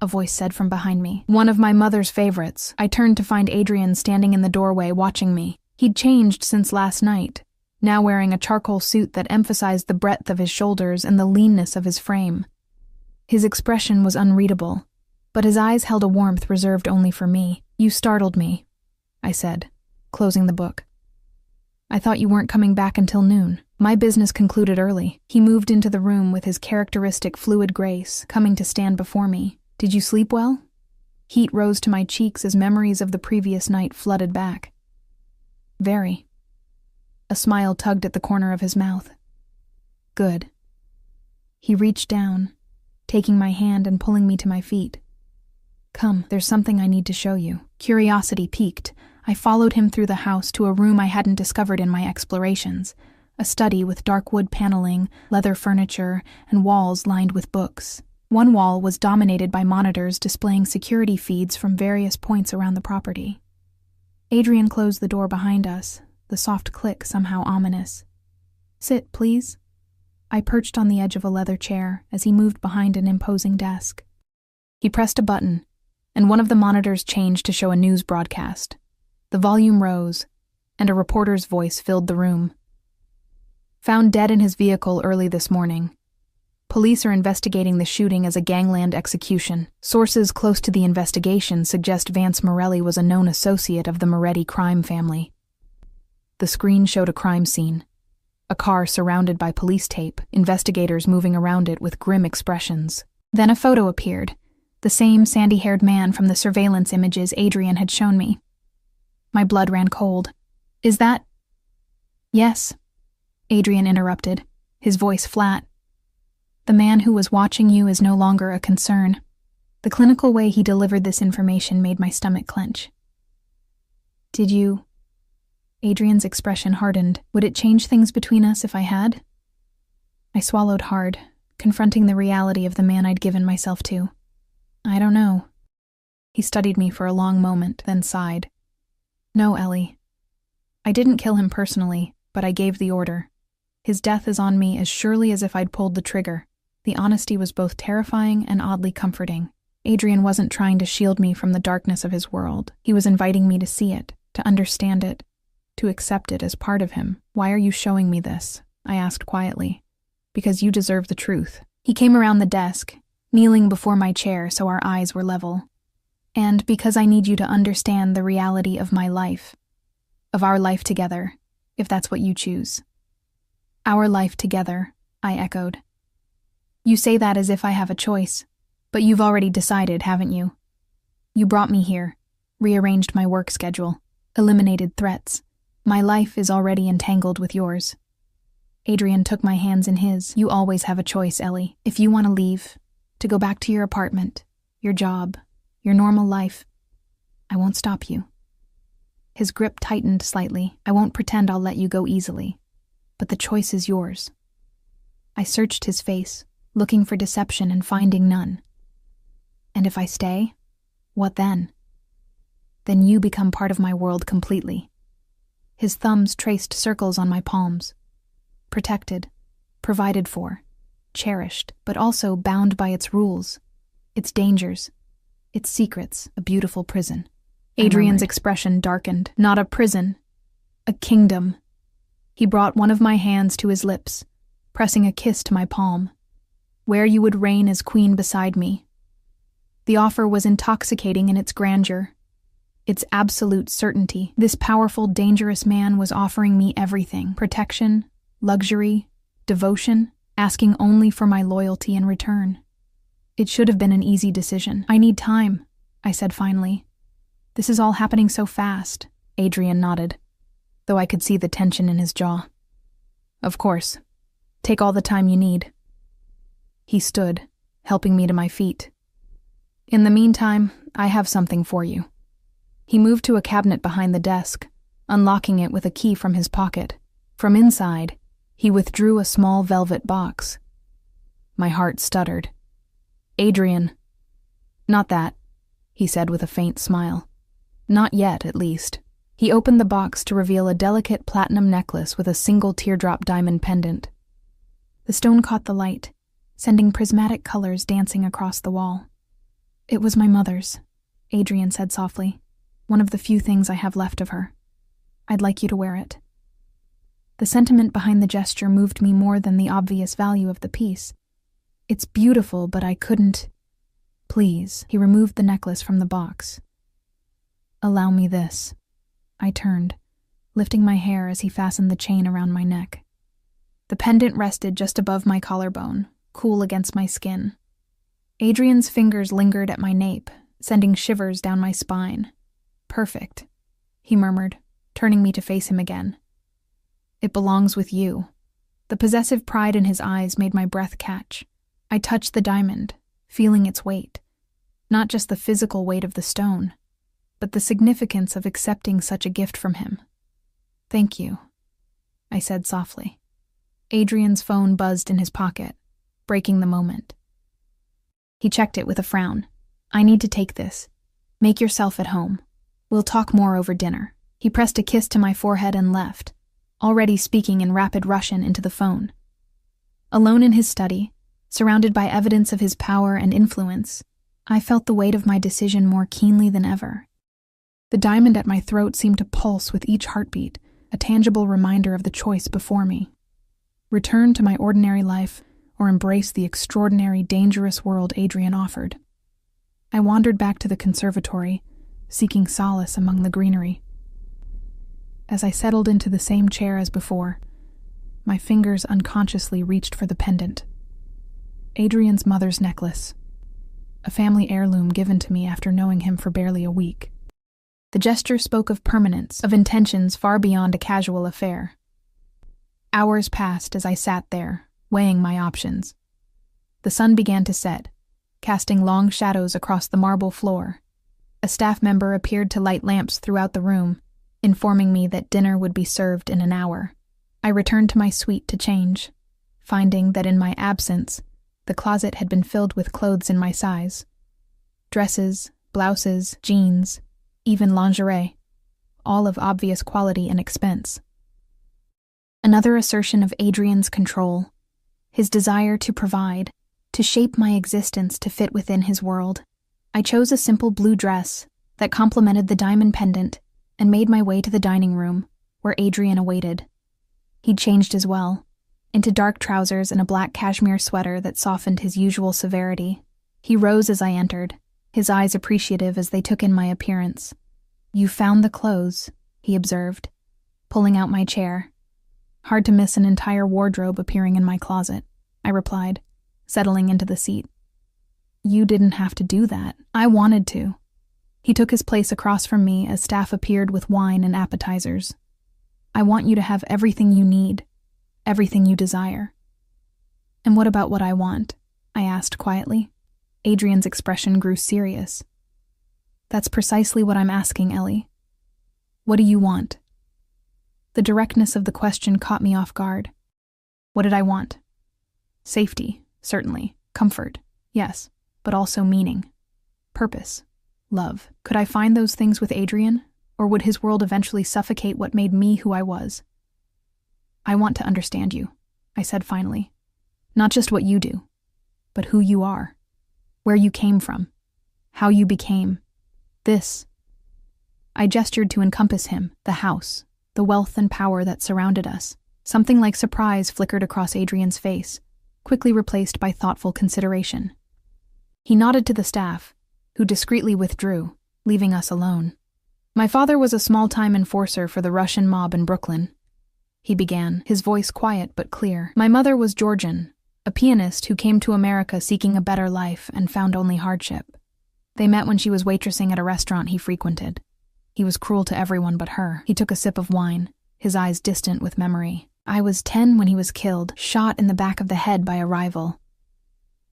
a voice said from behind me. "One of my mother's favorites." I turned to find Adrian standing in the doorway watching me. He'd changed since last night, now wearing a charcoal suit that emphasized the breadth of his shoulders and the leanness of his frame. His expression was unreadable, but his eyes held a warmth reserved only for me. "You startled me," I said, closing the book. "I thought you weren't coming back until noon." My business concluded early. He moved into the room with his characteristic fluid grace, coming to stand before me. "Did you sleep well?" Heat rose to my cheeks as memories of the previous night flooded back. "Very." A smile tugged at the corner of his mouth. "Good." He reached down, taking my hand and pulling me to my feet. "Come, there's something I need to show you." Curiosity piqued, I followed him through the house to a room I hadn't discovered in my explorations, a study with dark wood paneling, leather furniture, and walls lined with books. One wall was dominated by monitors displaying security feeds from various points around the property. Adrian closed the door behind us, the soft click somehow ominous. "Sit, please." I perched on the edge of a leather chair as he moved behind an imposing desk. He pressed a button, and one of the monitors changed to show a news broadcast. The volume rose, and a reporter's voice filled the room. "Found dead in his vehicle early this morning. Police are investigating the shooting as a gangland execution. Sources close to the investigation suggest Vance Morelli was a known associate of the Moretti crime family." The screen showed a crime scene. A car surrounded by police tape, investigators moving around it with grim expressions. Then a photo appeared, the same sandy-haired man from the surveillance images Adrian had shown me. My blood ran cold. "Is that—" "Yes," Adrian interrupted, his voice flat. "The man who was watching you is no longer a concern." The clinical way he delivered this information made my stomach clench. "Did you—" Adrian's expression hardened. "Would it change things between us if I had?" I swallowed hard, confronting the reality of the man I'd given myself to. "I don't know." He studied me for a long moment, then sighed. "No, Ellie. I didn't kill him personally, but I gave the order. His death is on me as surely as if I'd pulled the trigger." The honesty was both terrifying and oddly comforting. Adrian wasn't trying to shield me from the darkness of his world. He was inviting me to see it, to understand it, to accept it as part of him. "Why are you showing me this?" I asked quietly. "Because you deserve the truth." He came around the desk, kneeling before my chair so our eyes were level. "And because I need you to understand the reality of my life. Of our life together, if that's what you choose." "Our life together," I echoed. "You say that as if I have a choice, but you've already decided, haven't you? You brought me here, rearranged my work schedule, eliminated threats. My life is already entangled with yours." Adrian took my hands in his. "You always have a choice, Ellie. If you want to leave, to go back to your apartment, your job, your normal life, I won't stop you." His grip tightened slightly. "I won't pretend I'll let you go easily, but the choice is yours." I searched his face, looking for deception and finding none. "And if I stay, what then?" "Then you become part of my world completely." His thumbs traced circles on my palms. "Protected, provided for, cherished, but also bound by its rules, its dangers, its secrets, a beautiful prison." Adrian's expression darkened. "Not a prison, a kingdom." He brought one of my hands to his lips, pressing a kiss to my palm. "Where you would reign as queen beside me." The offer was intoxicating in its grandeur, its absolute certainty. This powerful, dangerous man was offering me everything: protection, luxury, devotion, asking only for my loyalty in return. It should have been an easy decision. "I need time," I said finally. "This is all happening so fast." Adrian nodded, though I could see the tension in his jaw. "Of course. Take all the time you need." He stood, helping me to my feet. "In the meantime, I have something for you." He moved to a cabinet behind the desk, unlocking it with a key from his pocket. From inside, he withdrew a small velvet box. My heart stuttered. "Adrian." "Not that," he said with a faint smile. "Not yet, at least." He opened the box to reveal a delicate platinum necklace with a single teardrop diamond pendant. The stone caught the light, sending prismatic colors dancing across the wall. "It was my mother's," Adrian said softly. "One of the few things I have left of her. I'd like you to wear it." The sentiment behind the gesture moved me more than the obvious value of the piece. "It's beautiful, but I couldn't—" "Please." He removed the necklace from the box. "Allow me this." I turned, lifting my hair as he fastened the chain around my neck. The pendant rested just above my collarbone, cool against my skin. Adrian's fingers lingered at my nape, sending shivers down my spine. "Perfect," he murmured, turning me to face him again. "It belongs with you." The possessive pride in his eyes made my breath catch. I touched the diamond, feeling its weight. Not just the physical weight of the stone, but the significance of accepting such a gift from him. "Thank you," I said softly. Adrian's phone buzzed in his pocket, breaking the moment. He checked it with a frown. I need to take this. Make yourself at home. We'll talk more over dinner. He pressed a kiss to my forehead and left, already speaking in rapid Russian into the phone. Alone in his study, surrounded by evidence of his power and influence, I felt the weight of my decision more keenly than ever. The diamond at my throat seemed to pulse with each heartbeat, a tangible reminder of the choice before me. Return to my ordinary life or embrace the extraordinary, dangerous world Adrian offered. I wandered back to the conservatory, seeking solace among the greenery. As I settled into the same chair as before, my fingers unconsciously reached for the pendant. Adrian's mother's necklace, a family heirloom given to me after knowing him for barely a week. The gesture spoke of permanence, of intentions far beyond a casual affair. Hours passed as I sat there, weighing my options. The sun began to set, casting long shadows across the marble floor. A staff member appeared to light lamps throughout the room, informing me that dinner would be served in an hour. I returned to my suite to change, finding that in my absence, the closet had been filled with clothes in my size. Dresses, blouses, jeans, even lingerie, all of obvious quality and expense. Another assertion of Adrian's control, his desire to provide, to shape my existence to fit within his world. I chose a simple blue dress that complemented the diamond pendant and made my way to the dining room, where Adrian awaited. He'd changed as well, into dark trousers and a black cashmere sweater that softened his usual severity. He rose as I entered, his eyes appreciative as they took in my appearance. "You found the clothes," he observed, pulling out my chair. "Hard to miss an entire wardrobe appearing in my closet," I replied, settling into the seat. "You didn't have to do that. I wanted to." He took his place across from me as staff appeared with wine and appetizers. "I want you to have everything you need, everything you desire." "And what about what I want?" I asked quietly. Adrian's expression grew serious. "That's precisely what I'm asking, Ellie. What do you want?" The directness of the question caught me off guard. What did I want? Safety, certainly. Comfort, yes, but also meaning. Purpose. Love. Could I find those things with Adrian, or would his world eventually suffocate what made me who I was? "I want to understand you," I said finally. "Not just what you do, but who you are, where you came from, how you became this." I gestured to encompass him, the house, the wealth and power that surrounded us. Something like surprise flickered across Adrian's face, quickly replaced by thoughtful consideration. He nodded to the staff, who discreetly withdrew, leaving us alone. "My father was a small-time enforcer for the Russian mob in Brooklyn," he began, his voice quiet but clear. "My mother was Georgian, a pianist who came to America seeking a better life and found only hardship. They met when she was waitressing at a restaurant he frequented. He was cruel to everyone but her." He took a sip of wine, his eyes distant with memory. "I was 10 when he was killed, shot in the back of the head by a rival.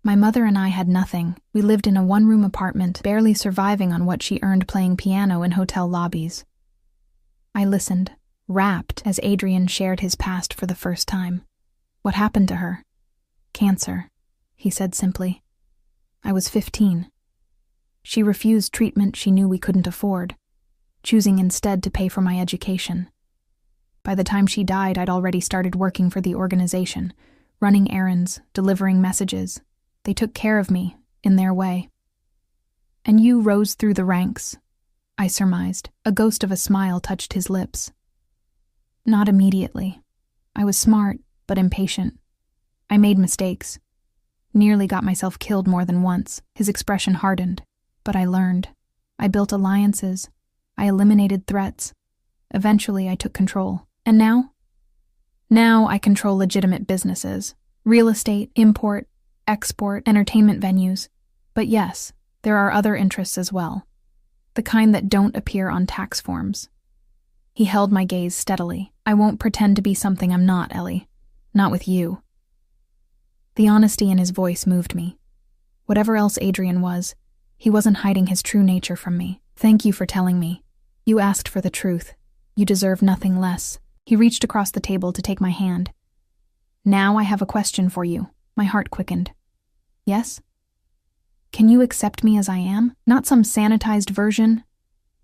My mother and I had nothing. We lived in a one-room apartment, barely surviving on what she earned playing piano in hotel lobbies." I listened, rapt, as Adrian shared his past for the first time. "What happened to her?" "Cancer," he said simply. "I was 15. She refused treatment she knew we couldn't afford, choosing instead to pay for my education. By the time she died, I'd already started working for the organization, running errands, delivering messages. They took care of me, in their way." "And you rose through the ranks," I surmised. A ghost of a smile touched his lips. "Not immediately. I was smart, but impatient. I made mistakes. Nearly got myself killed more than once." His expression hardened. "But I learned. I built alliances. I eliminated threats. Eventually, I took control. And now? Now I control legitimate businesses. Real estate, import, export, entertainment venues. But yes, there are other interests as well. The kind that don't appear on tax forms." He held my gaze steadily. "I won't pretend to be something I'm not, Ellie. Not with you." The honesty in his voice moved me. Whatever else Adrian was, he wasn't hiding his true nature from me. "Thank you for telling me. You asked for the truth. You deserve nothing less." He reached across the table to take my hand. "Now I have a question for you." My heart quickened. "Yes?" Can you accept me as I am? Not some sanitized version,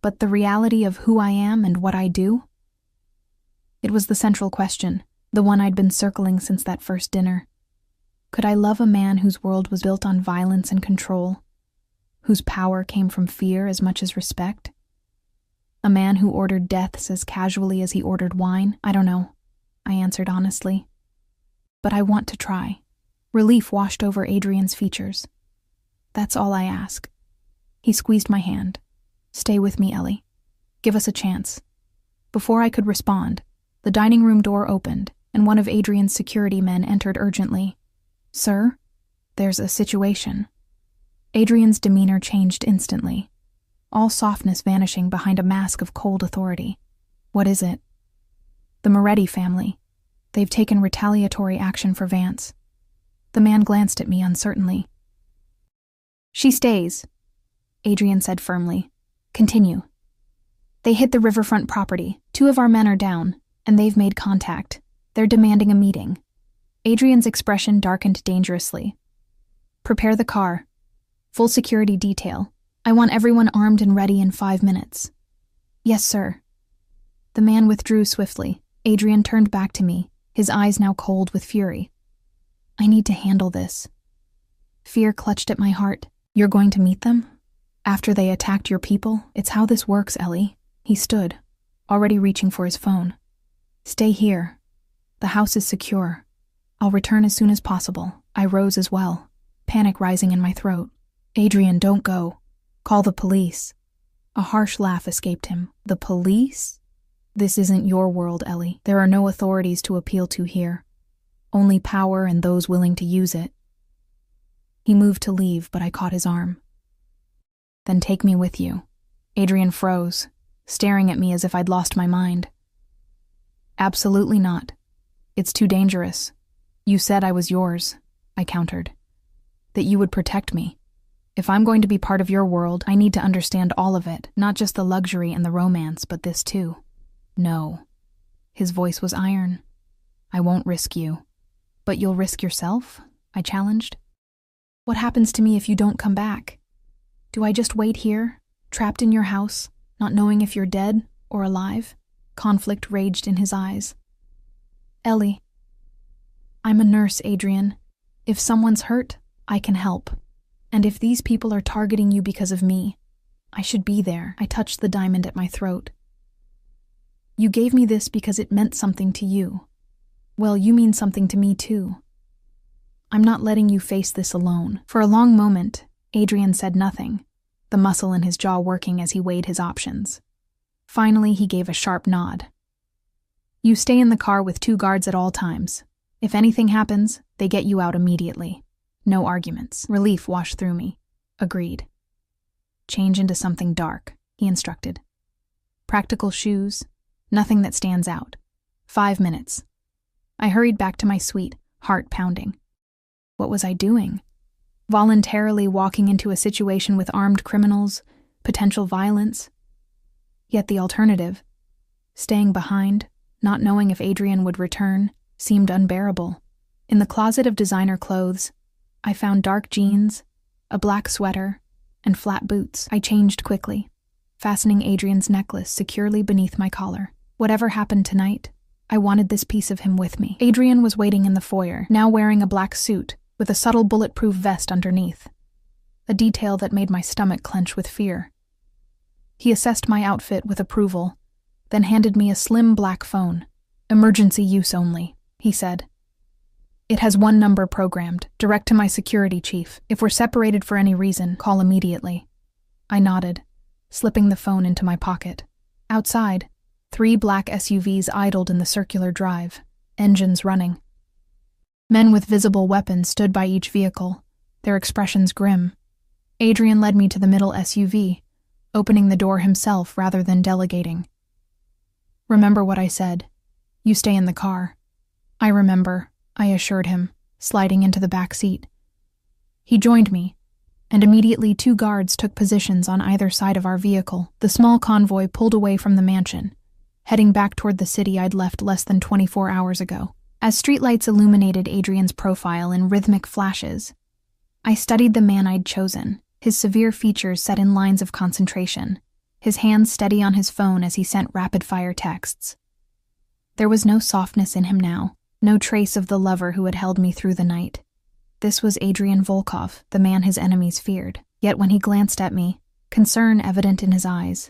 but the reality of who I am and what I do? It was the central question, the one I'd been circling since that first dinner. Could I love a man whose world was built on violence and control, whose power came from fear as much as respect? A man who ordered deaths as casually as he ordered wine? I don't know, I answered honestly. But I want to try. Relief washed over Adrian's features. That's all I ask. He squeezed my hand. Stay with me, Ellie. Give us a chance. Before I could respond, the dining room door opened, and one of Adrian's security men entered urgently. Sir, there's a situation. Adrian's demeanor changed instantly, all softness vanishing behind a mask of cold authority. What is it? The Moretti family. They've taken retaliatory action for Vance. The man glanced at me uncertainly. She stays, Adrian said firmly. Continue. They hit the riverfront property. 2 of our men are down, and they've made contact. They're demanding a meeting. Adrian's expression darkened dangerously. Prepare the car. Full security detail. I want everyone armed and ready in 5 minutes. Yes, sir. The man withdrew swiftly. Adrian turned back to me, his eyes now cold with fury. I need to handle this. Fear clutched at my heart. You're going to meet them? After they attacked your people? It's how this works, Ellie. He stood, already reaching for his phone. Stay here. The house is secure. I'll return as soon as possible. I rose as well, panic rising in my throat. Adrian, don't go. Call the police. A harsh laugh escaped him. The police? This isn't your world, Ellie. There are no authorities to appeal to here. Only power and those willing to use it. He moved to leave, but I caught his arm. Then take me with you. Adrian froze, staring at me as if I'd lost my mind. Absolutely not. It's too dangerous. You said I was yours, I countered. That you would protect me. If I'm going to be part of your world, I need to understand all of it, not just the luxury and the romance, but this too. No. His voice was iron. I won't risk you. But you'll risk yourself? I challenged. What happens to me if you don't come back? Do I just wait here, trapped in your house, not knowing if you're dead or alive? Conflict raged in his eyes. Ellie. I'm a nurse, Adrian. If someone's hurt, I can help. And if these people are targeting you because of me, I should be there. I touched the diamond at my throat. You gave me this because it meant something to you. Well, you mean something to me too. I'm not letting you face this alone. For a long moment, Adrian said nothing, the muscle in his jaw working as he weighed his options. Finally, he gave a sharp nod. You stay in the car with 2 guards at all times. If anything happens, they get you out immediately. No arguments. Relief washed through me. Agreed. Change into something dark, he instructed. Practical shoes, nothing that stands out. 5 minutes. I hurried back to my suite, heart pounding. What was I doing? Voluntarily walking into a situation with armed criminals, potential violence? Yet the alternative, staying behind, not knowing if Adrian would return, seemed unbearable. In the closet of designer clothes, I found dark jeans, a black sweater, and flat boots. I changed quickly, fastening Adrian's necklace securely beneath my collar. Whatever happened tonight, I wanted this piece of him with me. Adrian was waiting in the foyer, now wearing a black suit with a subtle bulletproof vest underneath, a detail that made my stomach clench with fear. He assessed my outfit with approval, then handed me a slim black phone. Emergency use only, he said. It has 1 number programmed, direct to my security chief. If we're separated for any reason, call immediately. I nodded, slipping the phone into my pocket. Outside, 3 black SUVs idled in the circular drive, engines running. Men with visible weapons stood by each vehicle, their expressions grim. Adrian led me to the middle SUV, opening the door himself rather than delegating. Remember what I said. You stay in the car. I remember, I assured him, sliding into the back seat. He joined me, and immediately 2 guards took positions on either side of our vehicle. The small convoy pulled away from the mansion, heading back toward the city I'd left less than 24 hours ago. As streetlights illuminated Adrian's profile in rhythmic flashes, I studied the man I'd chosen, his severe features set in lines of concentration, his hands steady on his phone as he sent rapid-fire texts. There was no softness in him now, no trace of the lover who had held me through the night. This was Adrian Volkov, the man his enemies feared. Yet when he glanced at me, concern evident in his eyes,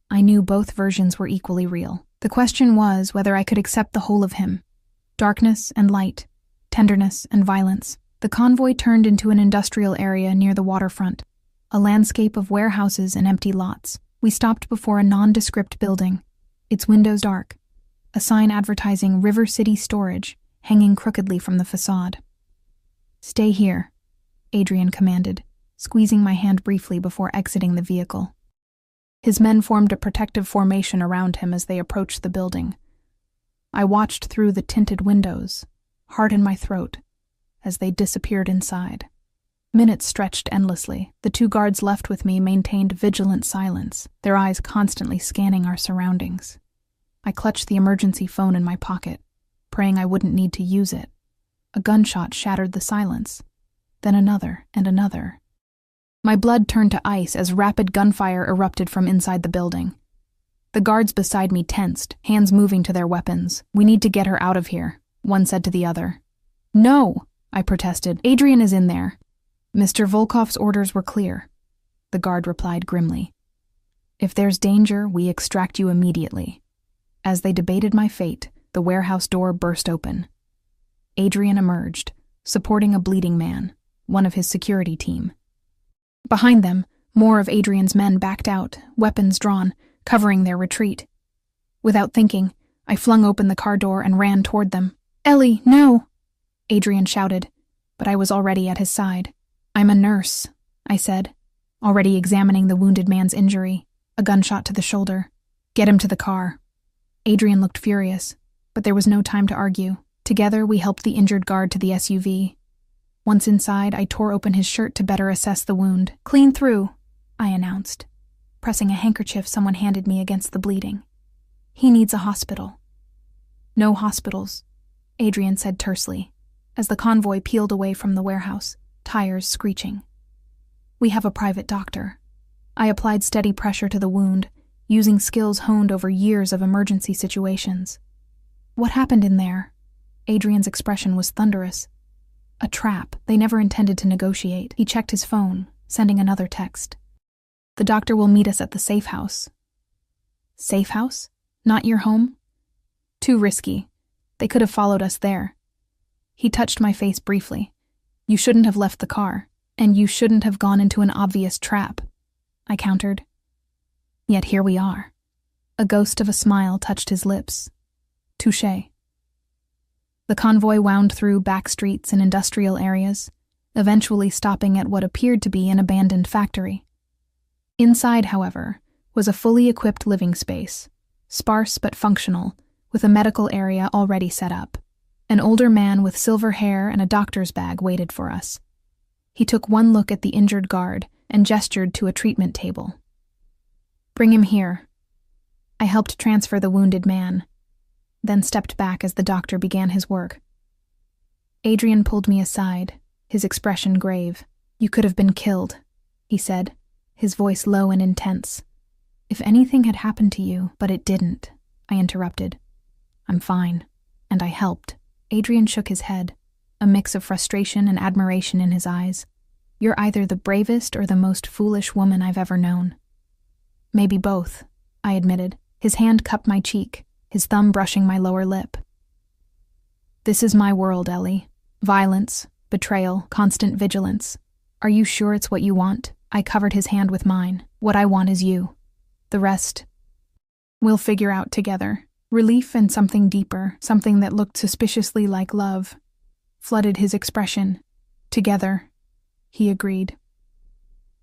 I knew both versions were equally real. The question was whether I could accept the whole of him. Darkness and light, tenderness and violence. The convoy turned into an industrial area near the waterfront, a landscape of warehouses and empty lots. We stopped before a nondescript building, its windows dark, a sign advertising River City Storage hanging crookedly from the facade. "Stay here," Adrian commanded, squeezing my hand briefly before exiting the vehicle. His men formed a protective formation around him as they approached the building. I watched through the tinted windows, heart in my throat, as they disappeared inside. Minutes stretched endlessly. The two guards left with me maintained vigilant silence, their eyes constantly scanning our surroundings. I clutched the emergency phone in my pocket, praying I wouldn't need to use it. A gunshot shattered the silence, then another and another. My blood turned to ice as rapid gunfire erupted from inside the building. The guards beside me tensed, hands moving to their weapons. "We need to get her out of here," one said to the other. "No," I protested. "Adrian is in there." "Mr. Volkov's orders were clear," the guard replied grimly. "If there's danger, we extract you immediately." As they debated my fate, the warehouse door burst open. Adrian emerged, supporting a bleeding man, one of his security team. Behind them, more of Adrian's men backed out, weapons drawn, covering their retreat. Without thinking, I flung open the car door and ran toward them. "Ellie, no!" Adrian shouted, but I was already at his side. "I'm a nurse," I said, already examining the wounded man's injury, a gunshot to the shoulder. "Get him to the car." Adrian looked furious, but there was no time to argue. Together, we helped the injured guard to the SUV. Once inside, I tore open his shirt to better assess the wound. "Clean through," I announced, pressing a handkerchief someone handed me against the bleeding. "He needs a hospital." "No hospitals," Adrian said tersely, as the convoy peeled away from the warehouse, tires screeching. "We have a private doctor." I applied steady pressure to the wound, using skills honed over years of emergency situations. "What happened in there?" Adrian's expression was thunderous. "A trap. They never intended to negotiate." He checked his phone, sending another text. "The doctor will meet us at the safe house." "Safe house? Not your home?" "Too risky. They could have followed us there." He touched my face briefly. "You shouldn't have left the car, and you shouldn't have gone into an obvious trap," I countered. Yet here we are. A ghost of a smile touched his lips. "Touché." The convoy wound through back streets and industrial areas, eventually stopping at what appeared to be an abandoned factory. Inside, however, was a fully equipped living space, sparse but functional, with a medical area already set up. An older man with silver hair and a doctor's bag waited for us. He took one look at the injured guard and gestured to a treatment table. "Bring him here." I helped transfer the wounded man, then stepped back as the doctor began his work. Adrian pulled me aside, his expression grave. "You could have been killed," he said, his voice low and intense. "If anything had happened to you, but it didn't," I interrupted. "I'm fine," and I helped. Adrian shook his head, a mix of frustration and admiration in his eyes. "You're either the bravest or the most foolish woman I've ever known." "Maybe both," I admitted. His hand cupped my cheek, his thumb brushing my lower lip. "This is my world, Ellie. Violence, betrayal, constant vigilance. Are you sure it's what you want?" I covered his hand with mine. "What I want is you. The rest, we'll figure out together." Relief and something deeper, something that looked suspiciously like love, flooded his expression. "Together," he agreed.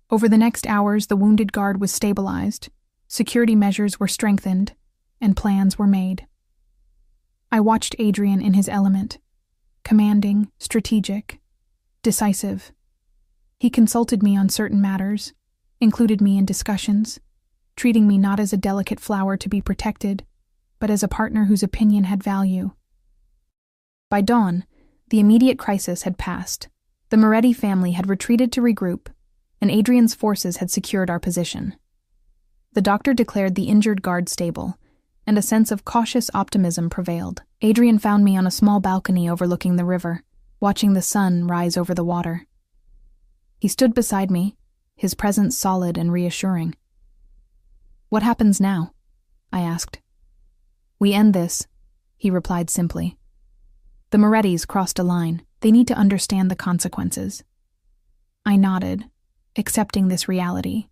Over the next hours, the wounded guard was stabilized, security measures were strengthened, and plans were made. I watched Adrian in his element, commanding, strategic, decisive. He consulted me on certain matters, included me in discussions, treating me not as a delicate flower to be protected, but as a partner whose opinion had value. By dawn, the immediate crisis had passed. The Moretti family had retreated to regroup, and Adrian's forces had secured our position. The doctor declared the injured guard stable, and a sense of cautious optimism prevailed. Adrian found me on a small balcony overlooking the river, watching the sun rise over the water. He stood beside me, his presence solid and reassuring. "What happens now?" I asked. "We end this," he replied simply. "The Morettis crossed a line. They need to understand the consequences." I nodded, accepting this reality.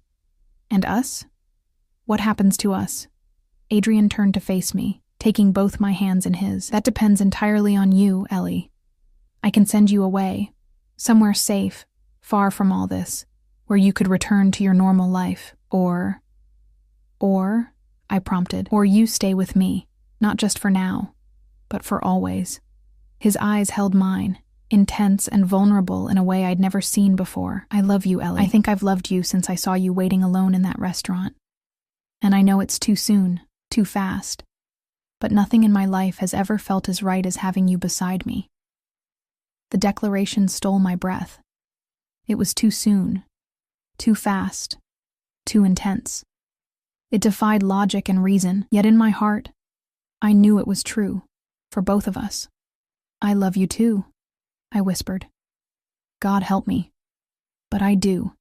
"And us? What happens to us?" Adrian turned to face me, taking both my hands in his. "That depends entirely on you, Ellie. I can send you away, somewhere safe, far from all this, where you could return to your normal life, or, I prompted, or you stay with me, not just for now, but for always." His eyes held mine, intense and vulnerable in a way I'd never seen before. "I love you, Ellie. I think I've loved you since I saw you waiting alone in that restaurant. And I know it's too soon, too fast, but nothing in my life has ever felt as right as having you beside me." The declaration stole my breath. It was too soon, too fast, too intense. It defied logic and reason, yet in my heart, I knew it was true, for both of us. "I love you too," I whispered. "God help me. But I do."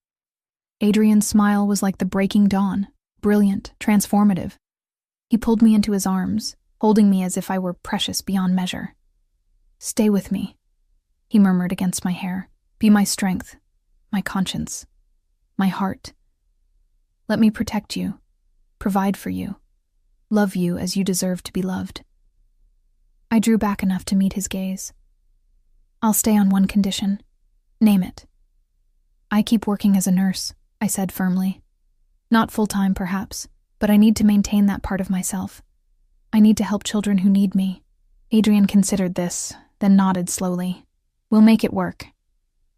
Adrian's smile was like the breaking dawn, brilliant, transformative. He pulled me into his arms, holding me as if I were precious beyond measure. "Stay with me," he murmured against my hair. "Be my strength, my conscience, my heart. Let me protect you, provide for you, love you as you deserve to be loved." I drew back enough to meet his gaze. "I'll stay on one condition. Name it." "I keep working as a nurse," I said firmly. "Not full-time, perhaps, but I need to maintain that part of myself. I need to help children who need me." Adrian considered this, then nodded slowly. "We'll make it work.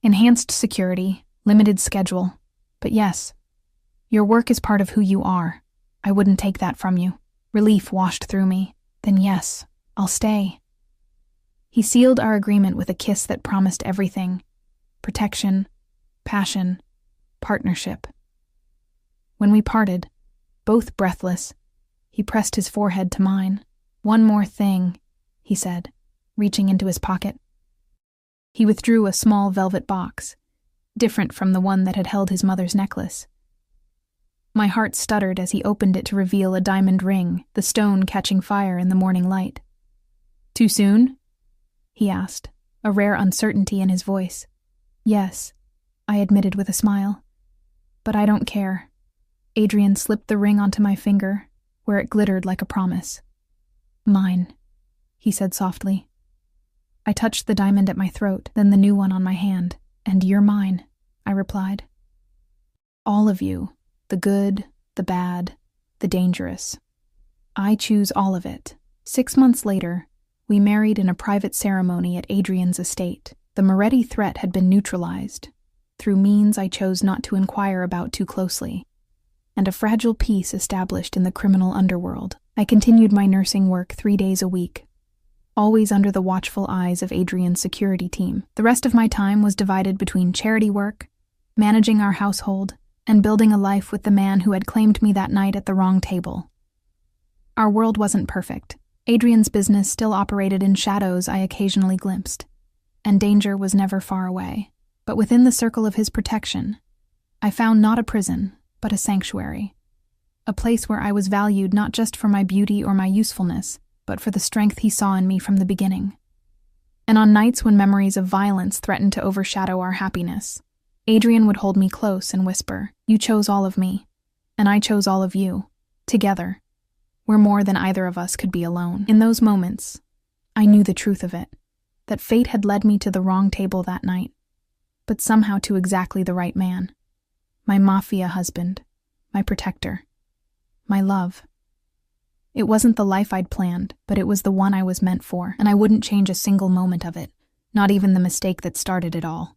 Enhanced security, limited schedule. But yes, your work is part of who you are. I wouldn't take that from you." Relief washed through me. "Then yes, I'll stay." He sealed our agreement with a kiss that promised everything: protection, passion, partnership. When we parted, both breathless, he pressed his forehead to mine. "One more thing," he said, reaching into his pocket. He withdrew a small velvet box, different from the one that had held his mother's necklace. My heart stuttered as he opened it to reveal a diamond ring, the stone catching fire in the morning light. "Too soon?" he asked, a rare uncertainty in his voice. "Yes," I admitted with a smile. "But I don't care." Adrian slipped the ring onto my finger, where it glittered like a promise. "Mine," he said softly. I touched the diamond at my throat, then the new one on my hand. "And you're mine," I replied. "All of you, the good, the bad, the dangerous. I choose all of it." 6 months later, we married in a private ceremony at Adrian's estate. The Moretti threat had been neutralized, through means I chose not to inquire about too closely, and a fragile peace established in the criminal underworld. I continued my nursing work 3 days a week, always under the watchful eyes of Adrian's security team. The rest of my time was divided between charity work, managing our household, and building a life with the man who had claimed me that night at the wrong table. Our world wasn't perfect. Adrian's business still operated in shadows I occasionally glimpsed, and danger was never far away. But within the circle of his protection, I found not a prison, but a sanctuary, a place where I was valued not just for my beauty or my usefulness, but for the strength he saw in me from the beginning. And on nights when memories of violence threatened to overshadow our happiness, Adrian would hold me close and whisper, "You chose all of me, and I chose all of you. Together, we're more than either of us could be alone." In those moments, I knew the truth of it, that fate had led me to the wrong table that night, but somehow to exactly the right man. My Mafia husband, my protector, my love. It wasn't the life I'd planned, but it was the one I was meant for, and I wouldn't change a single moment of it, not even the mistake that started it all.